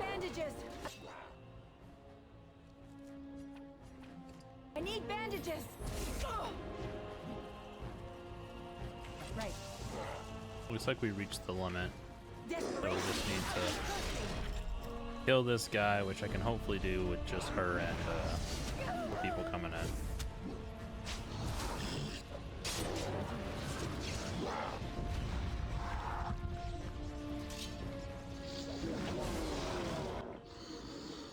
bandages. I need bandages. right. Looks like we reached the limit. So we just need to kill this guy, which I can hopefully do with just her and people coming in.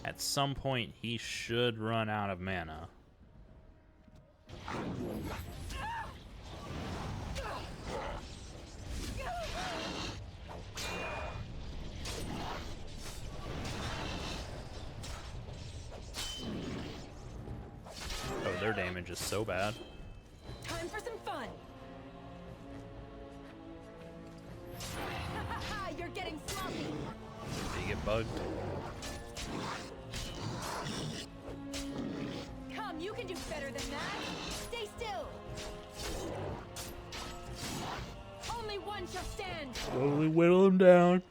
At some point, he should run out of mana. Oh, their damage is so bad. Time for some fun. You're getting sloppy. Did he get bugged? Come, you can do better than that. Stay still. Only one shall stand. Slowly whittle him down.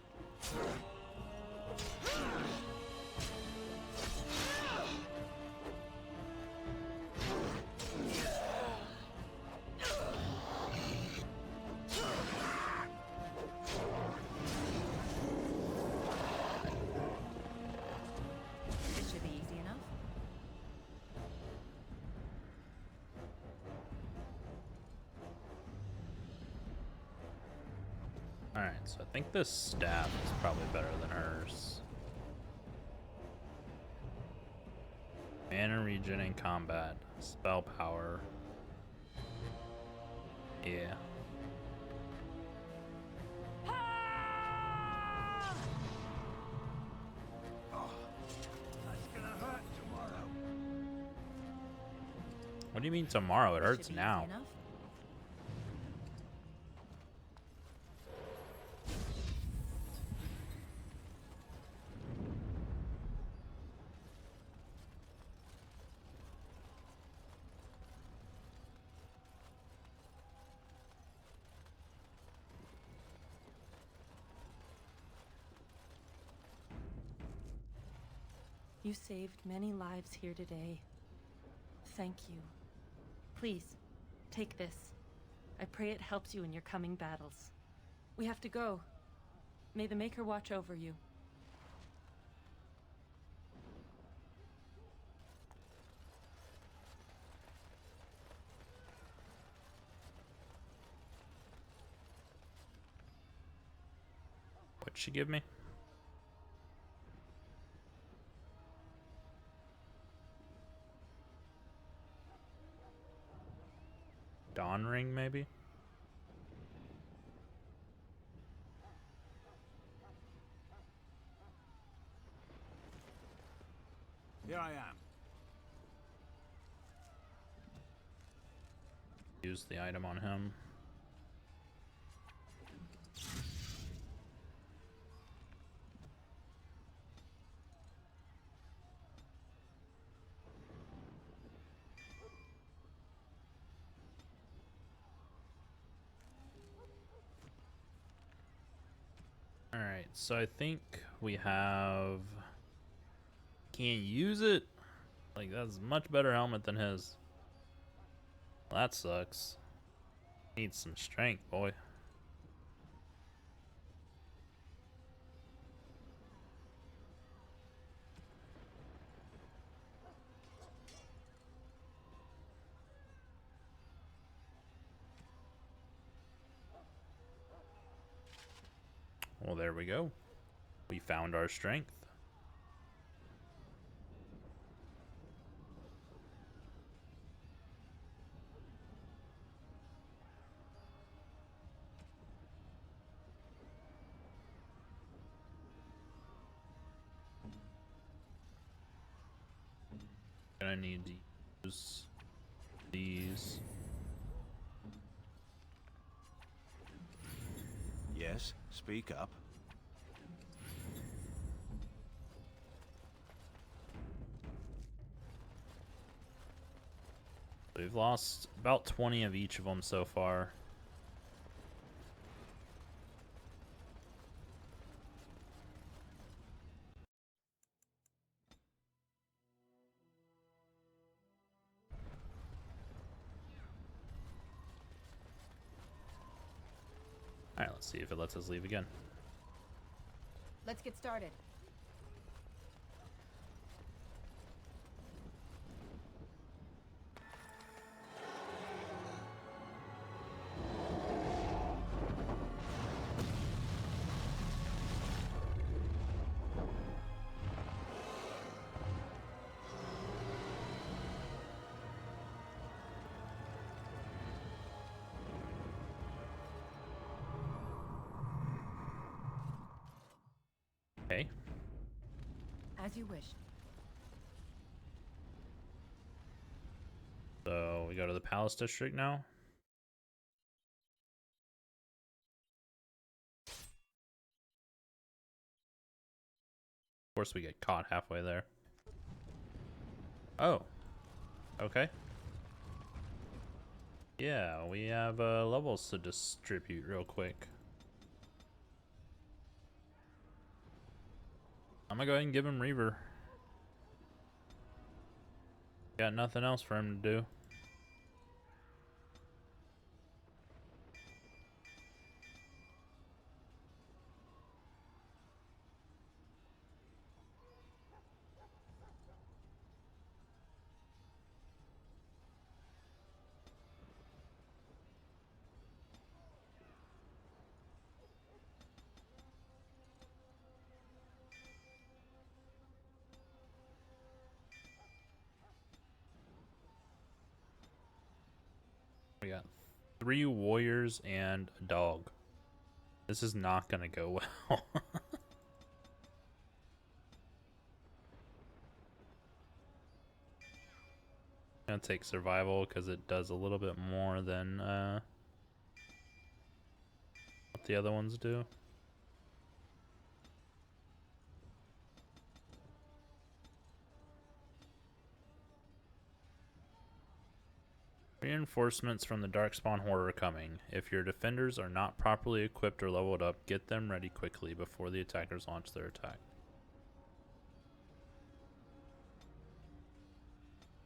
This should be easy enough. Alright, so I think this staff is probably better than hers. Mana regen in combat. Spell power. Yeah. What do you mean tomorrow? It hurts now. Enough. You saved many lives here today. Thank you. Please, take this. I pray it helps you in your coming battles. We have to go. May the Maker watch over you. What'd she give me? Dawn ring, maybe? Here I am. Use the item on him. Alright, so I think we have... Can't use it? Like, that's a much better helmet than his. Well, that sucks. Needs some strength, boy. Well, there we go. We found our strength. I need to use these. Yes, speak up. We've lost about 20 of each of them so far. Alright, let's see if it lets us leave again. Let's get started. Okay. As you wish. So we go to the Palace District now. Of course we get caught halfway there. Oh. Okay. Yeah, we have levels to distribute real quick. I'm gonna go ahead and give him Reaver. Got nothing else for him to do. We got 3 warriors and a dog. This is not gonna go well. Gonna take survival because it does a little bit more than what the other ones do. Reinforcements from the Darkspawn Horde are coming. If your defenders are not properly equipped or leveled up, get them ready quickly before the attackers launch their attack.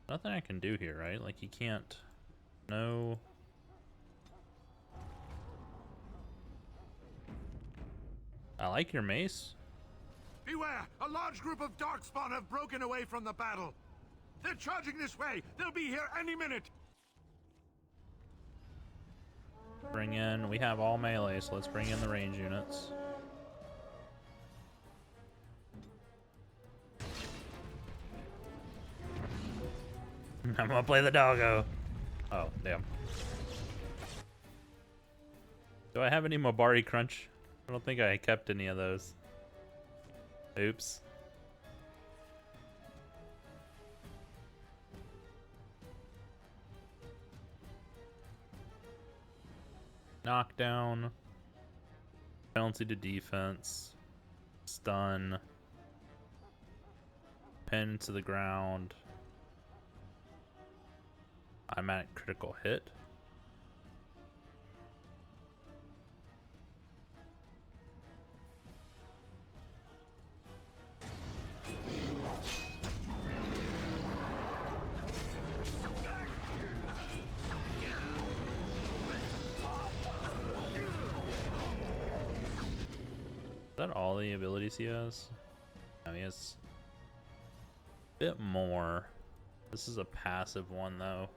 Nothing I can do here, right? Like, he can't... No... I like your mace. Beware! A large group of Darkspawn have broken away from the battle. They're charging this way. They'll be here any minute. Bring in... We have all melee, so let's bring in the range units. I'm gonna play the doggo. Oh, damn. Do I have any Mobari Crunch? I don't think I kept any of those. Oops. Knockdown. Penalty to defense. Stun. Pin to the ground. Automatic critical hit. Is that all the abilities he has? No, he has a bit more. This is a passive one though.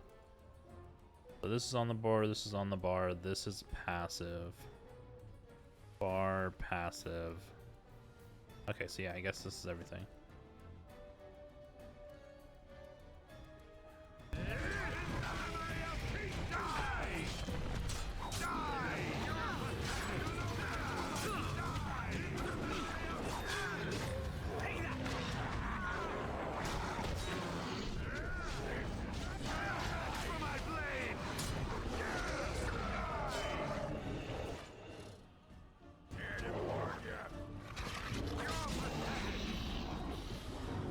So this is on the bar, this is on the bar, this is passive. Bar, passive. massive. Okay, so yeah, I guess this is everything.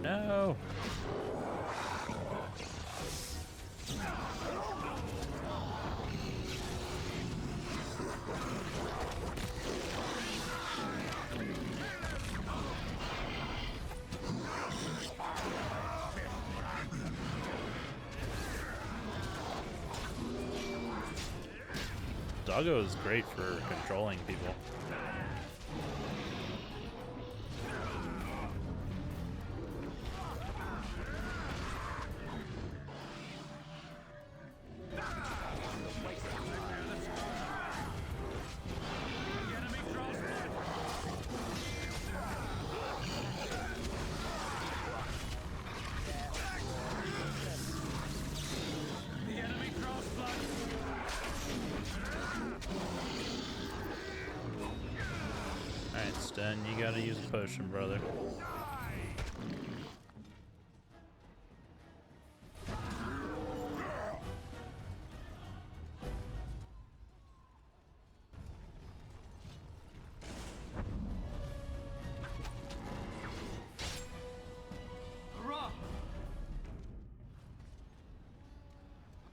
No. Doggo is great for controlling people. Alright, Sten, you gotta use a potion, brother.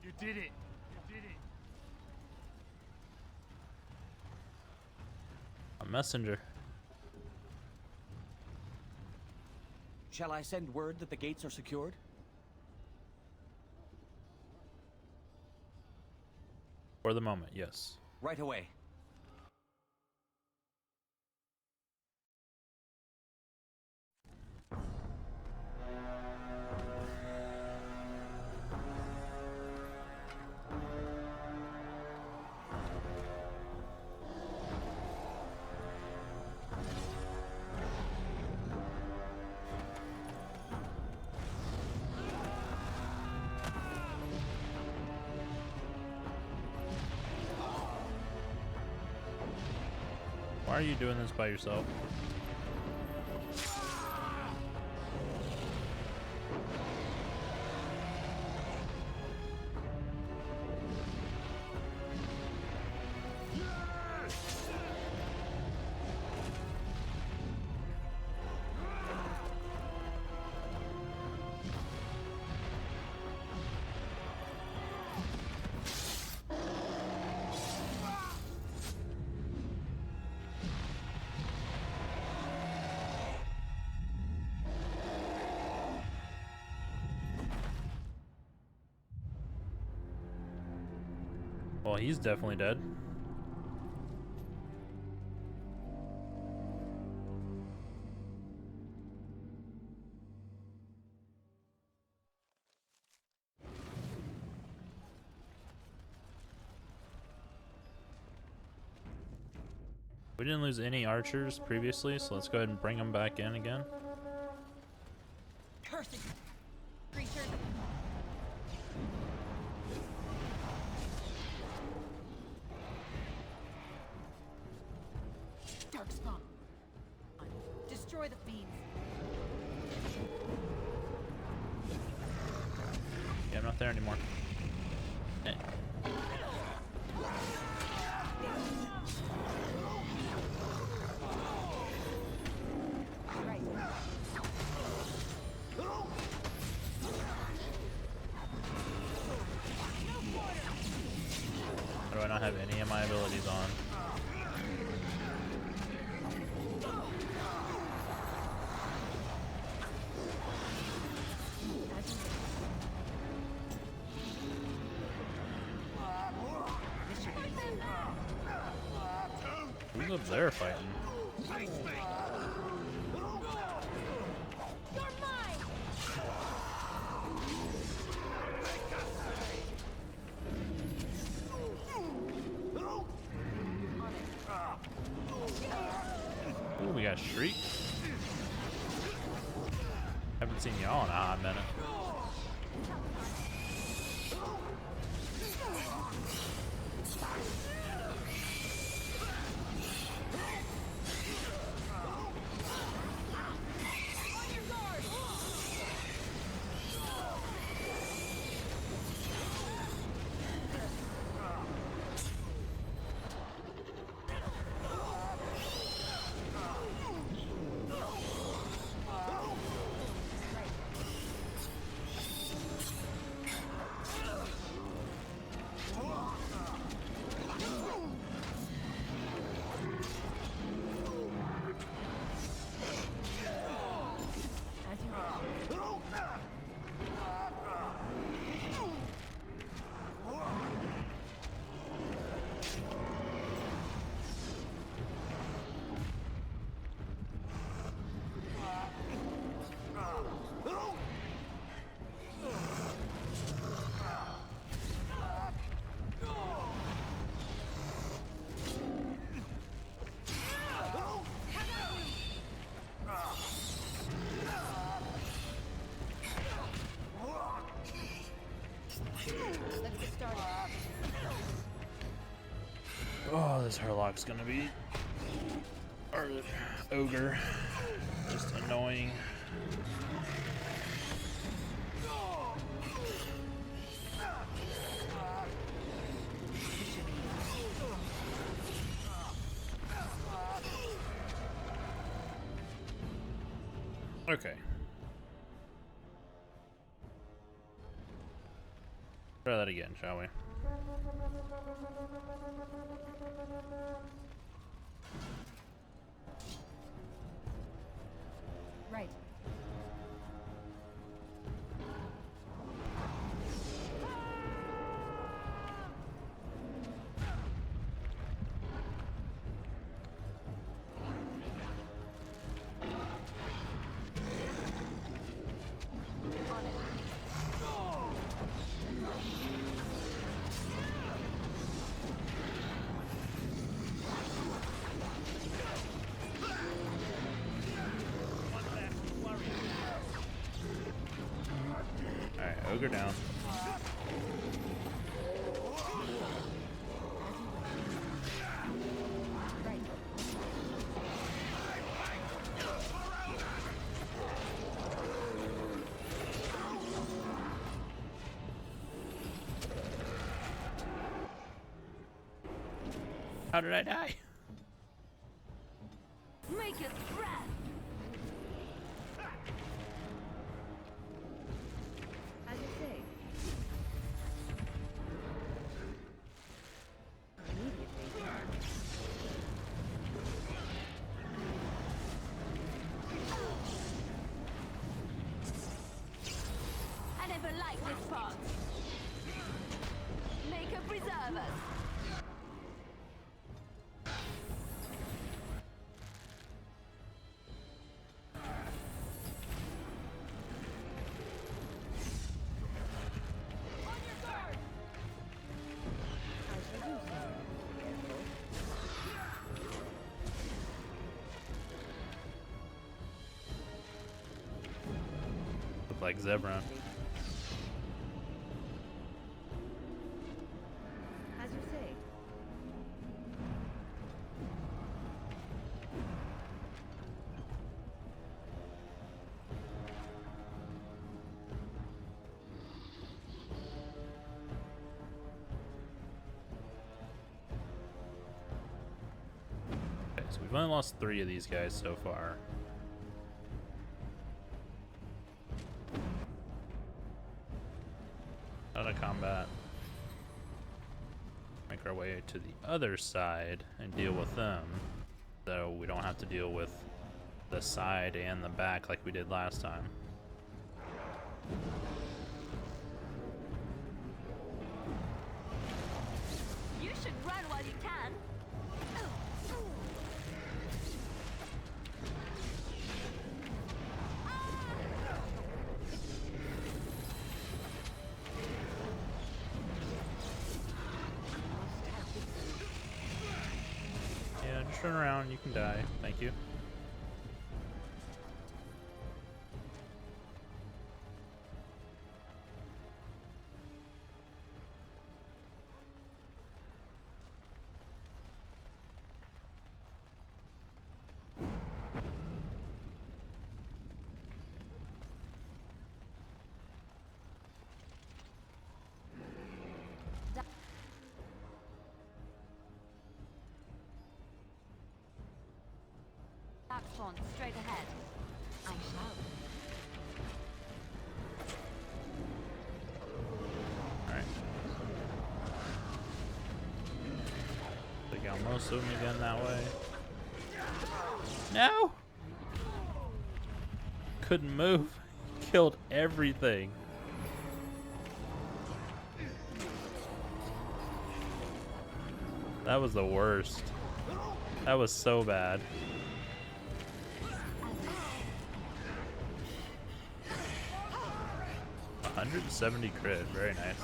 You did it! You did it! A messenger. Shall I send word that the gates are secured? For the moment, yes. Right away. Why are you doing this by yourself? Well, he's definitely dead. We didn't lose any archers previously, so let's go ahead and bring them back in again. Cursing creatures. Darkspawn. Destroy the fiends. Yeah, I'm not there anymore. Eh. How do I not have any of my abilities on? Who's up there fighting? we got Shriek. Haven't seen y'all in a hot minute. Let's get started. Oh, this Herlock's gonna be, or ogre, just annoying. Okay. Try that again, shall we? Right. Alright, ogre down. How did I die? Make it threat! As you say. I never liked this part. Make a preserve us. Look like Zebra. As you say. Okay, so we've only lost 3 of these guys so far. Out of combat. Make our way to the other side and deal with them, so we don't have to deal with the side and the back like we did last time. You should run while you can. Yeah, just turn around, you can die. Thank you. Darkspawn, straight ahead. I shall. Alright. Take out most of them again that way. No! Couldn't move. Killed everything. That was the worst. That was so bad. $170 crit, very nice.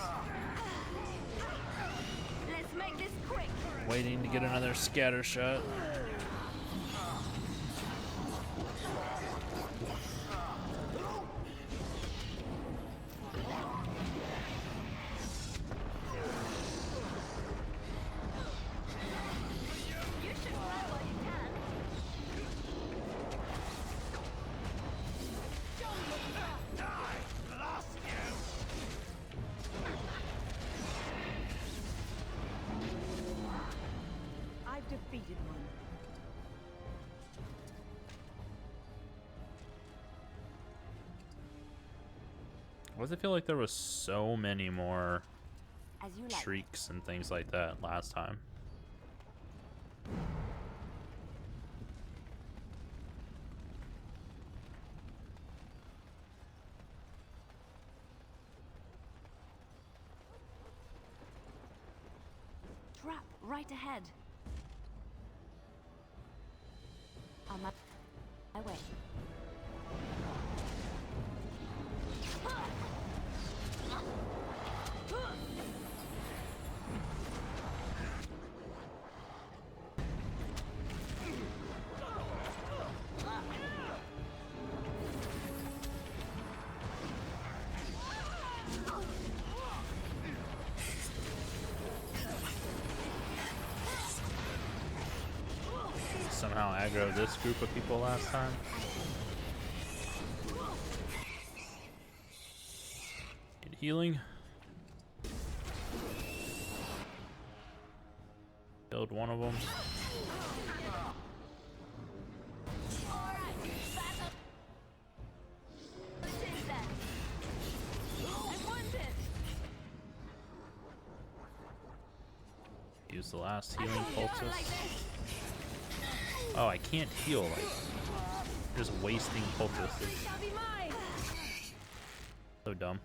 Let's make this quick. Waiting to get another scatter shot. I've defeated one. Why does it feel like there was so many more As you like. shrieks and things like that last time? Trap right ahead. On my way. Somehow aggro this group of people last time. Need healing. Killed one of them. Use the last healing poultice. Oh, I can't heal, like, just wasting poultices. So dumb.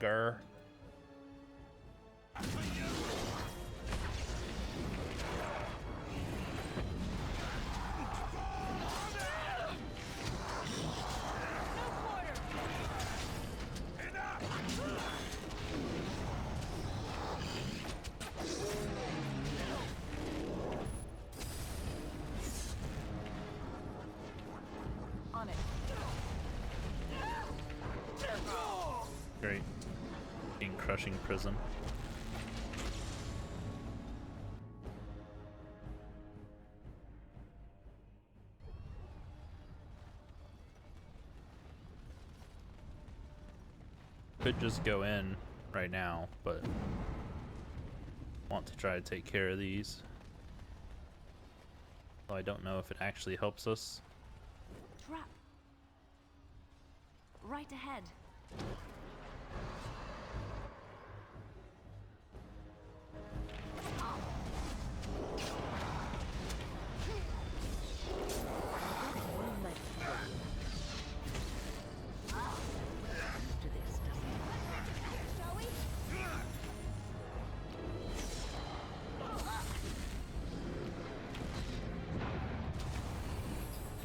Grr. On it. Great. In crushing prison. Could just go in right now, but want to try to take care of these. So I don't know if it actually helps us. Trap. Right ahead.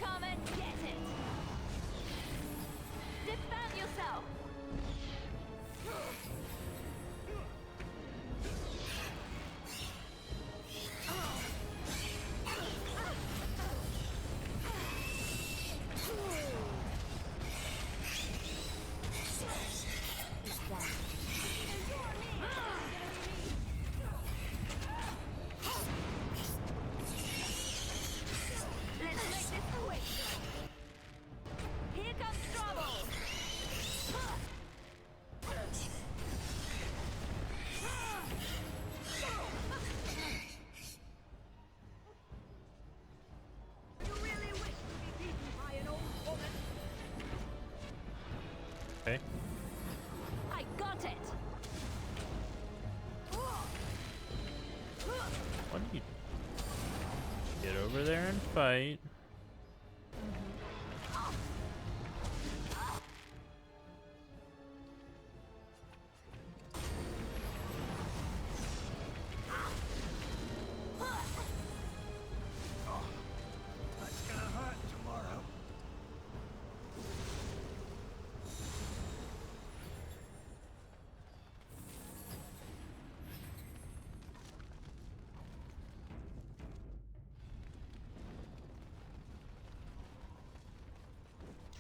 Come and get it. Defend yourself. Let's make this quick. Here comes trouble. Okay. I got it. Why don't you get over there and fight? That's gonna hurt tomorrow.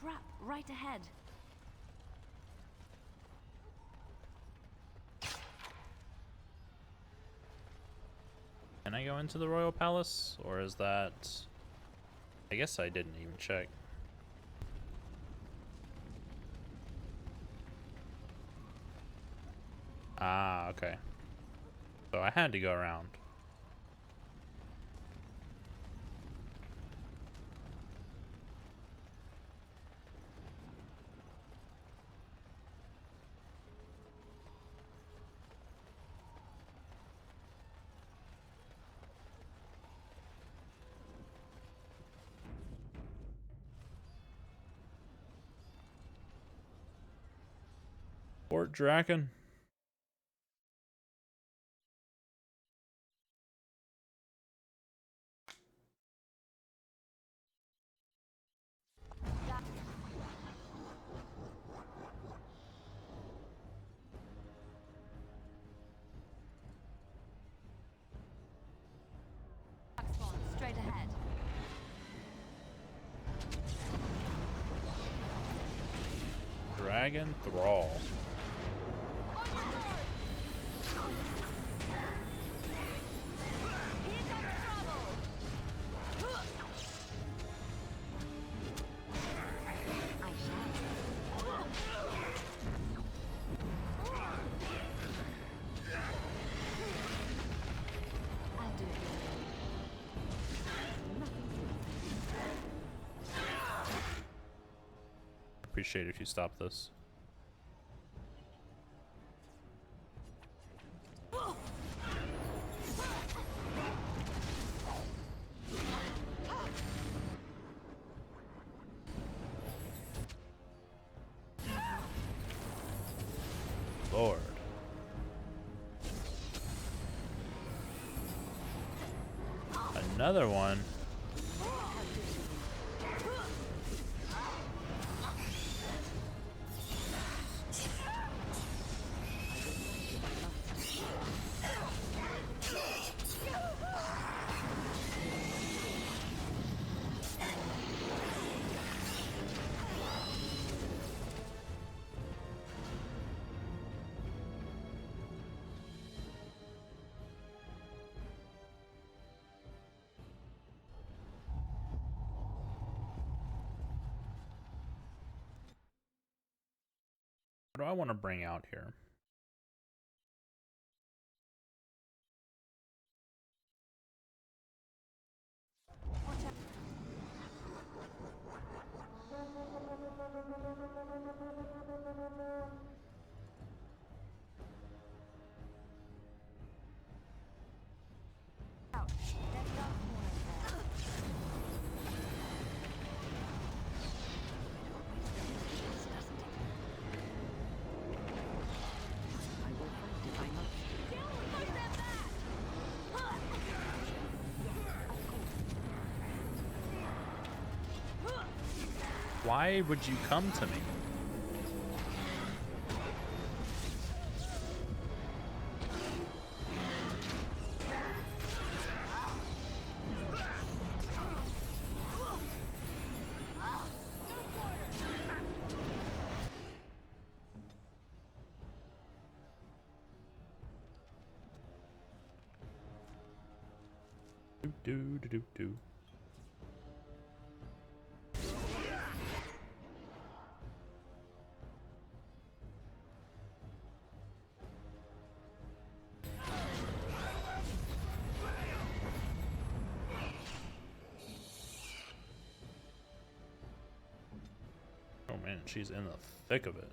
Trap right ahead. Can I go into the royal palace, or is that... I guess I didn't even check. Ah, okay. So I had to go around. Fort Draken. Darkspawn, straight ahead. Dragon Thrall. Appreciate it if you stop this. Lord. Another one. What do I want to bring out here? Why would you come to me? Do. Oh man, she's in the thick of it.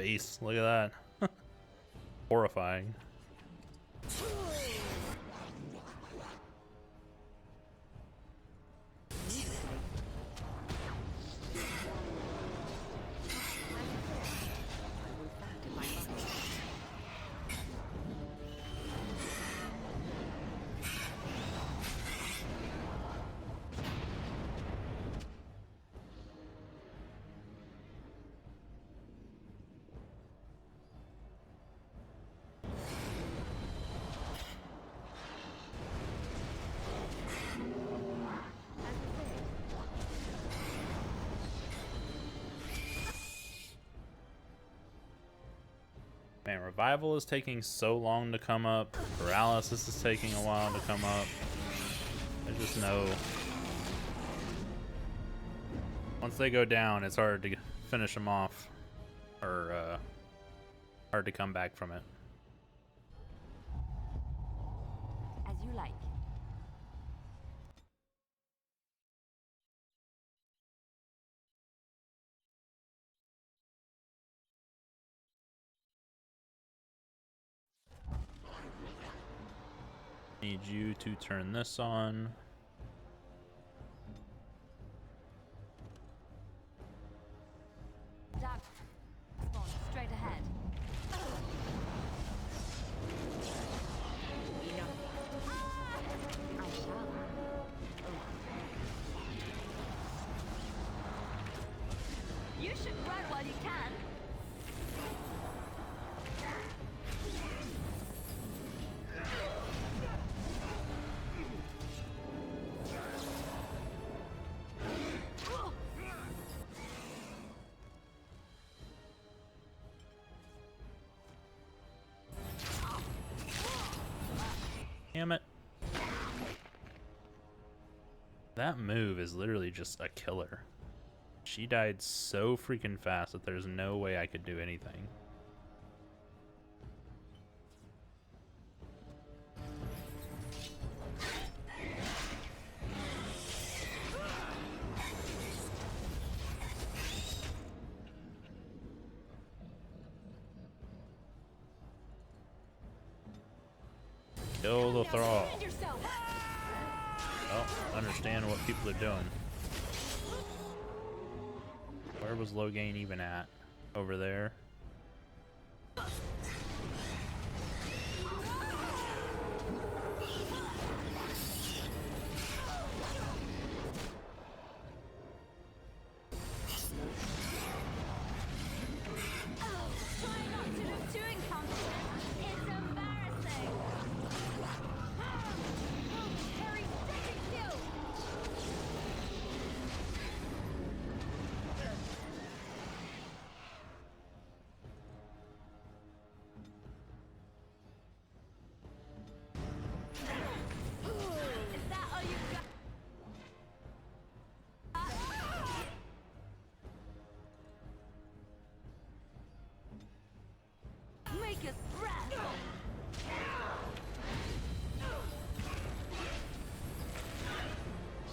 face. Look at that. Horrifying. Man, revival is taking so long to come up. Paralysis is taking a while to come up. I just know once they go down, it's hard to finish them off, or hard to come back from it. As you like. Need you to turn this on. Darkspawn, straight ahead. I shall. You should run while you can. Damn it. That move is literally just a killer. She died so freaking fast that there's no way I could do anything. Kill the thrall. Well, understand what people are doing. Where was Loghain even at? Over there.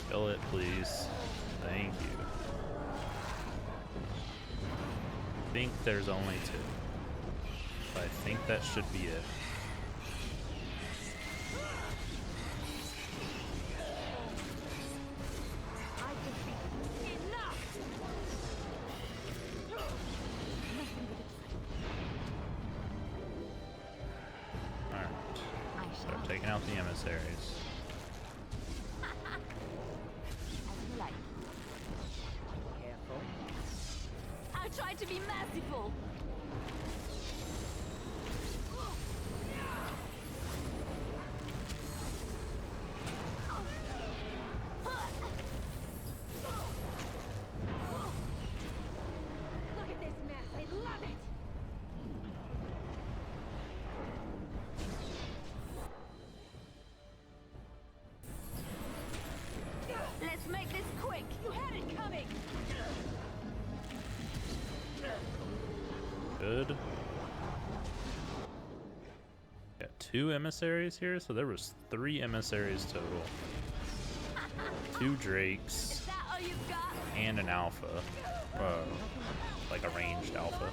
Kill it, please. Thank you. I think there's only two. But I think that should be it. Alright. Start taking out the emissaries. I tried to be merciful. Look at this mess. I love it. Let's make this quick. You had it coming. Good. Got 2 emissaries here, so there was 3 emissaries total. 2 drakes and an alpha, like a ranged alpha.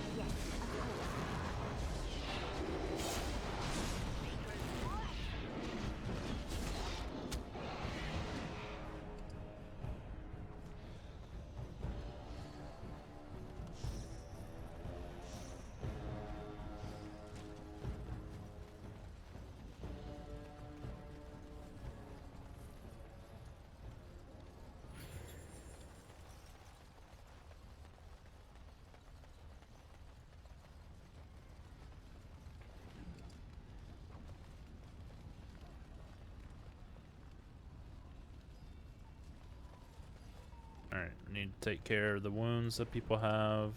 Alright, we need to take care of the wounds that people have.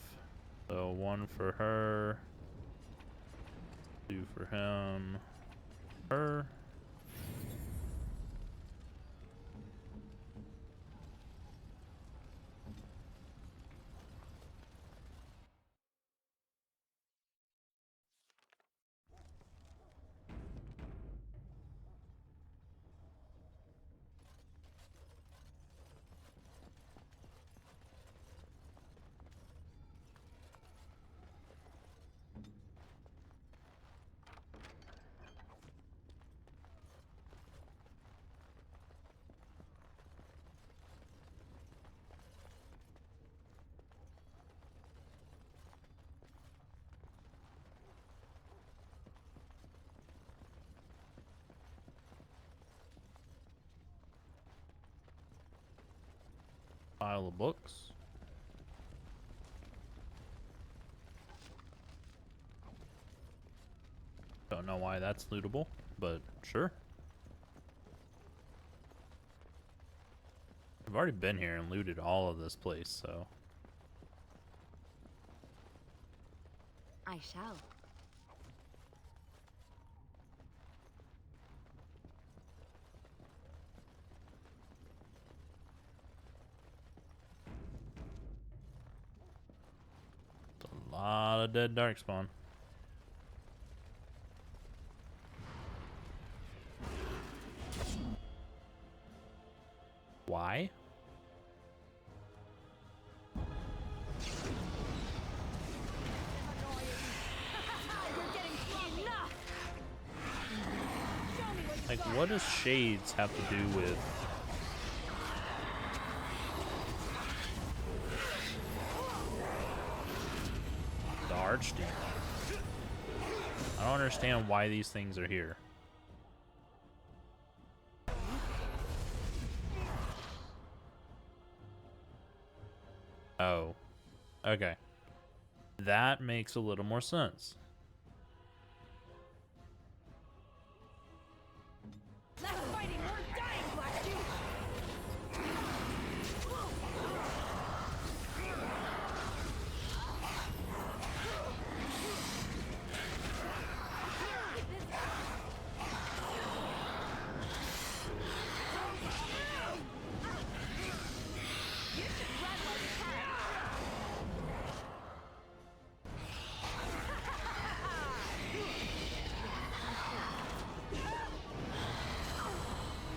So 1 for her. 2 for him. Her. Pile of books. Don't know why that's lootable, but sure. I've already been here and looted all of this place, so. I shall. A lot of dead Darkspawn. Why? Like, what does shades have to do with the archdemon? I don't understand why these things are here. Oh, okay. That makes a little more sense. Less fighting, more dying, blast you!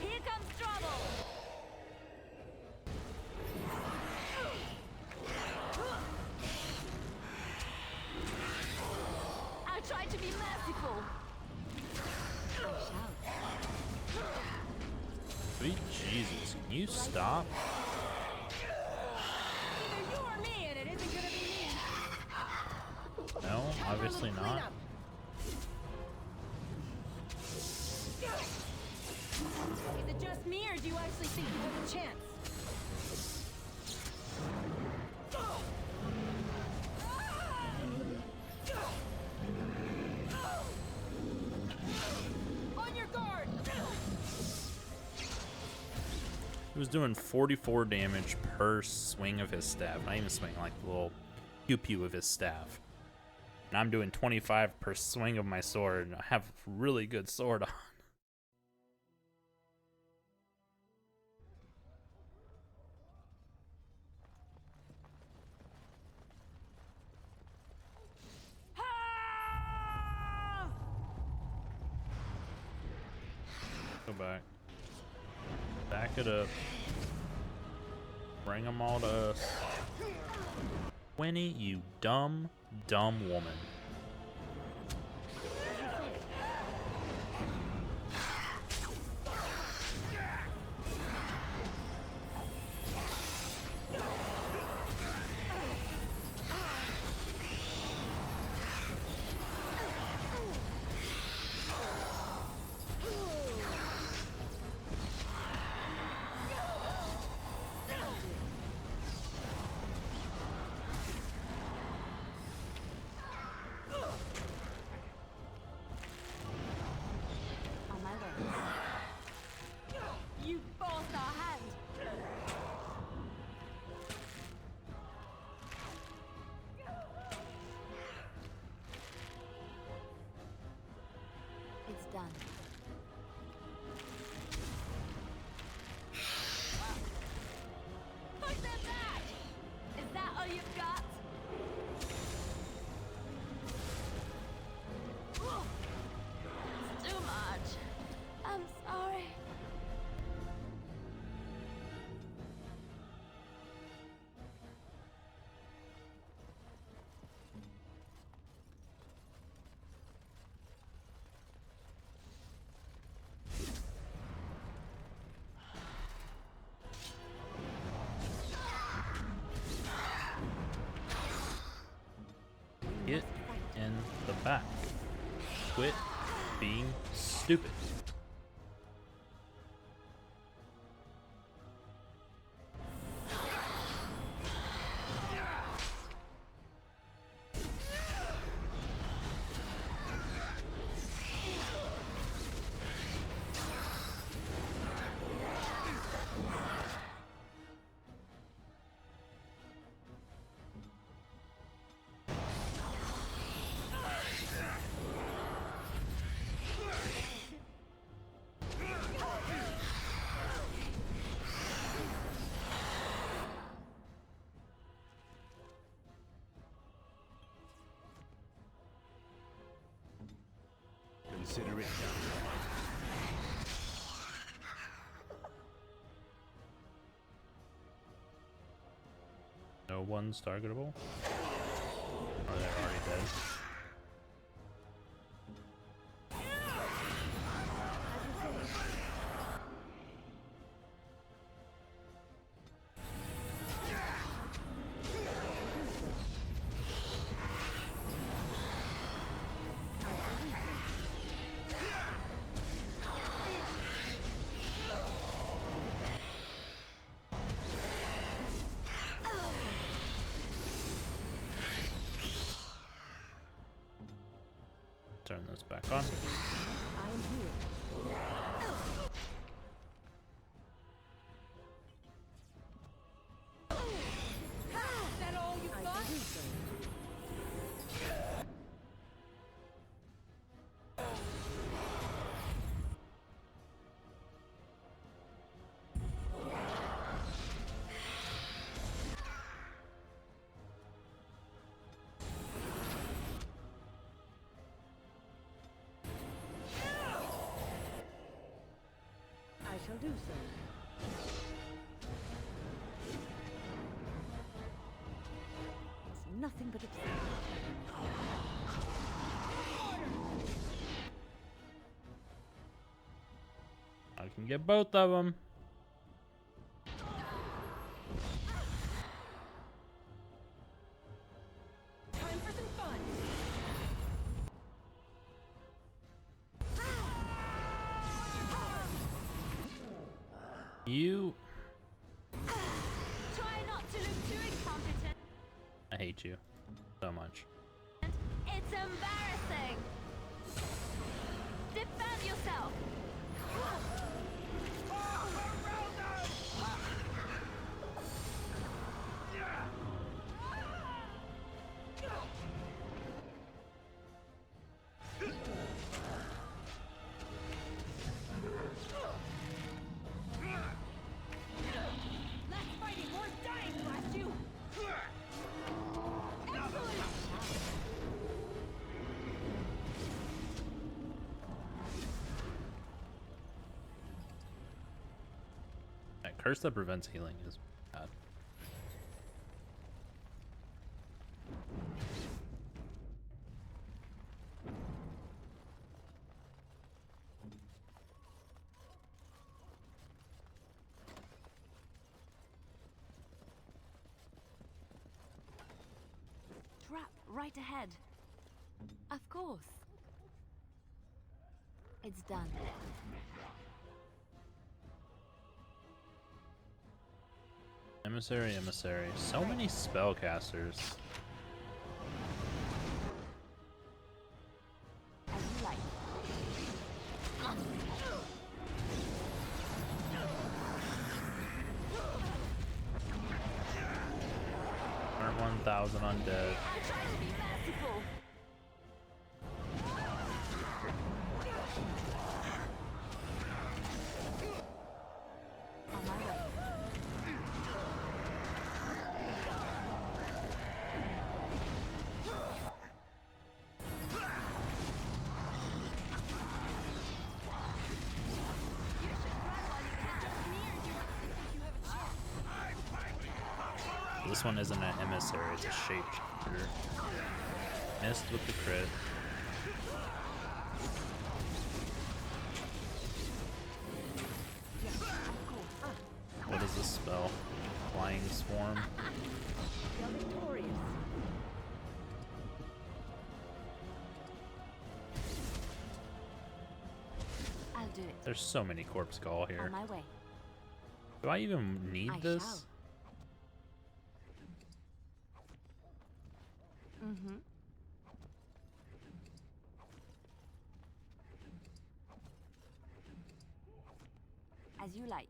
Here comes trouble! I tried to be merciful. Sweet Jesus, can you stop? Either you or me, and it isn't gonna be me. No, obviously not. Is it just me, or do you actually think you have a chance? On your guard! He was doing 44 damage per swing of his staff. Not even swing, like the little pew-pew of his staff. And I'm doing 25 per swing of my sword, and I have a really good sword on. Go back. Back it up. Bring them all to us. Winnie, you dumb, dumb woman. back. Quit being stupid. Consider it done. No one's targetable? Or they're already dead? Turn this back on. I'm here. Is that all you've got? I shall do so. It's nothing but absurd. I can get both of them. Time for some fun. You. Try not to look too incompetent. I hate you so much. It's embarrassing. Defend yourself. Less fighting, more dying, blast you. Excellent. That curse that prevents healing is bad. Trap right ahead. Of course. It's done. Emissary, emissary. So many spellcasters. As you like. Aren't 1,000 undead. I try to be merciful. On my way. This one isn't an emissary, it's a shapeshifter. Missed with the crit. What is this spell? Flying Swarm? You're victorious. There's so many corpse gall here. On my way. Do I even need this? Shall. Mm-hmm. As you like.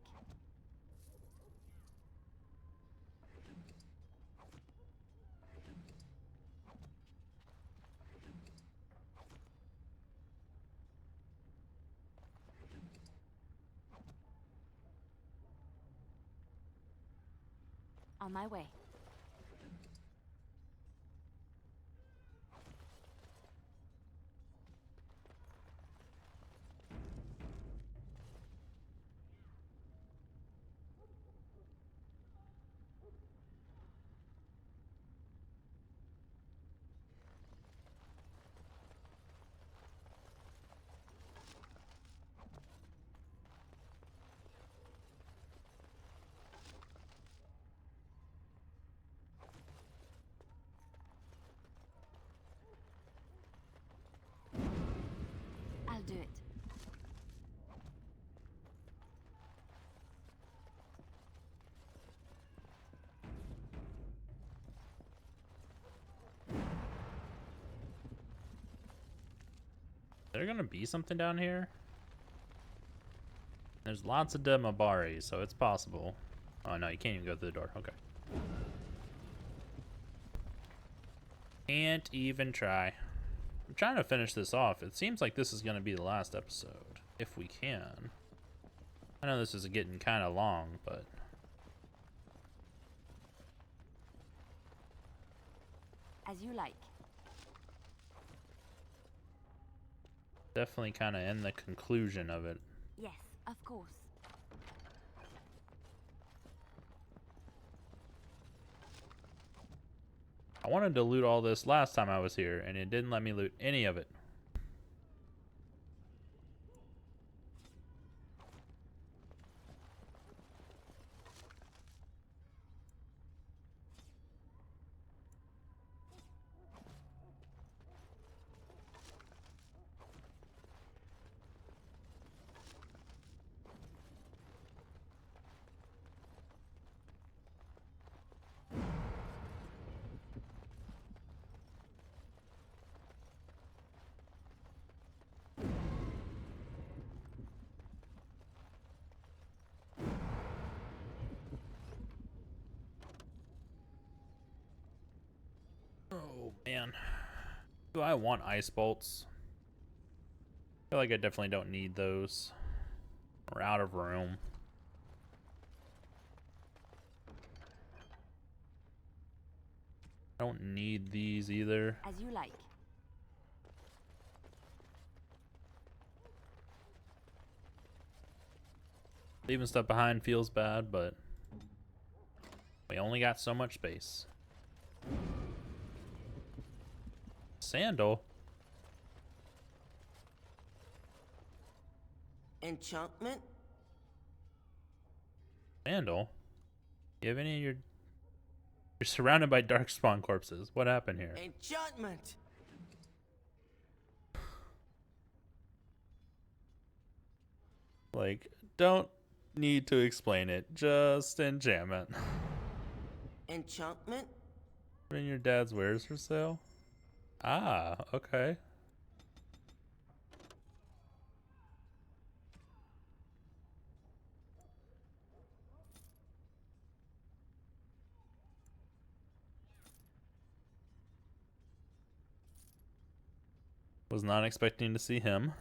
On my way. I'll do it. Is there gonna be something down here? There's lots of Demobari, so it's possible. Oh no, you can't even go through the door. Okay. Can't even try. I'm trying to finish this off. It seems like this is gonna be the last episode, if we can. I know this is getting kind of long, but As you like. definitely kind of in the conclusion of it. Yes, of course. I wanted to loot all this last time I was here, and it didn't let me loot any of it. Oh man, do I want ice bolts? I feel like I definitely don't need those. We're out of room. I don't need these either. As you like. Leaving stuff behind feels bad, but we only got so much space. Sandal? Enchantment? Sandal? You have any of your... You're surrounded by Darkspawn corpses. What happened here? Enchantment! Like, don't need to explain it. Just enchantment. Enchantment? Putting your dad's wares for sale? Ah, okay. Was not expecting to see him.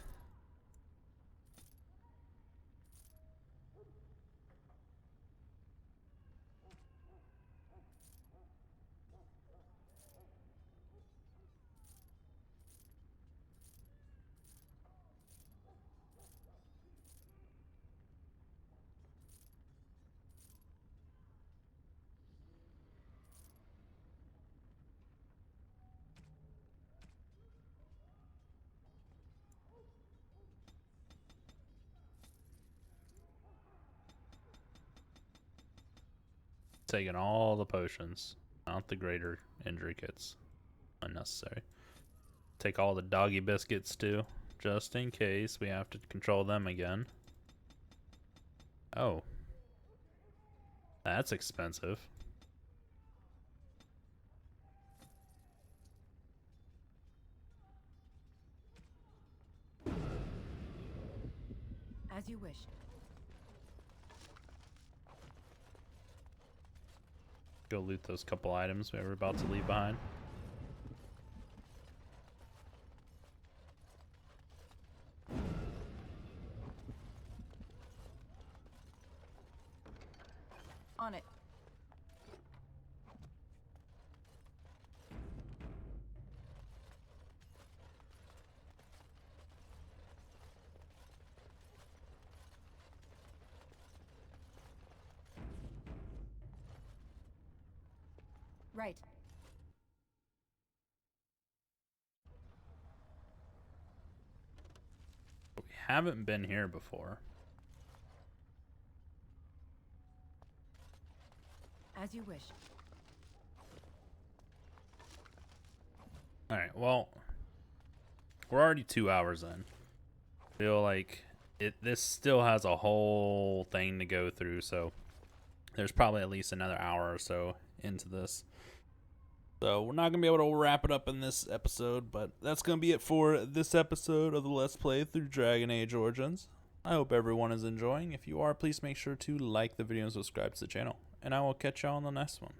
Taking all the potions, not the greater injury kits. Unnecessary. Take all the doggy biscuits too, just in case we have to control them again. Oh. That's expensive. As you wish. Go loot those couple items we were about to leave behind. On it. Right. We haven't been here before. As you wish. Alright, well, we're already 2 hours in. Feel like this still has a whole thing to go through, so there's probably at least another hour or so into this. So we're not going to be able to wrap it up in this episode, but that's going to be it for this episode of the Let's Play through Dragon Age Origins. I hope everyone is enjoying. If you are, please make sure to like the video and subscribe to the channel. And I will catch y'all on the next one.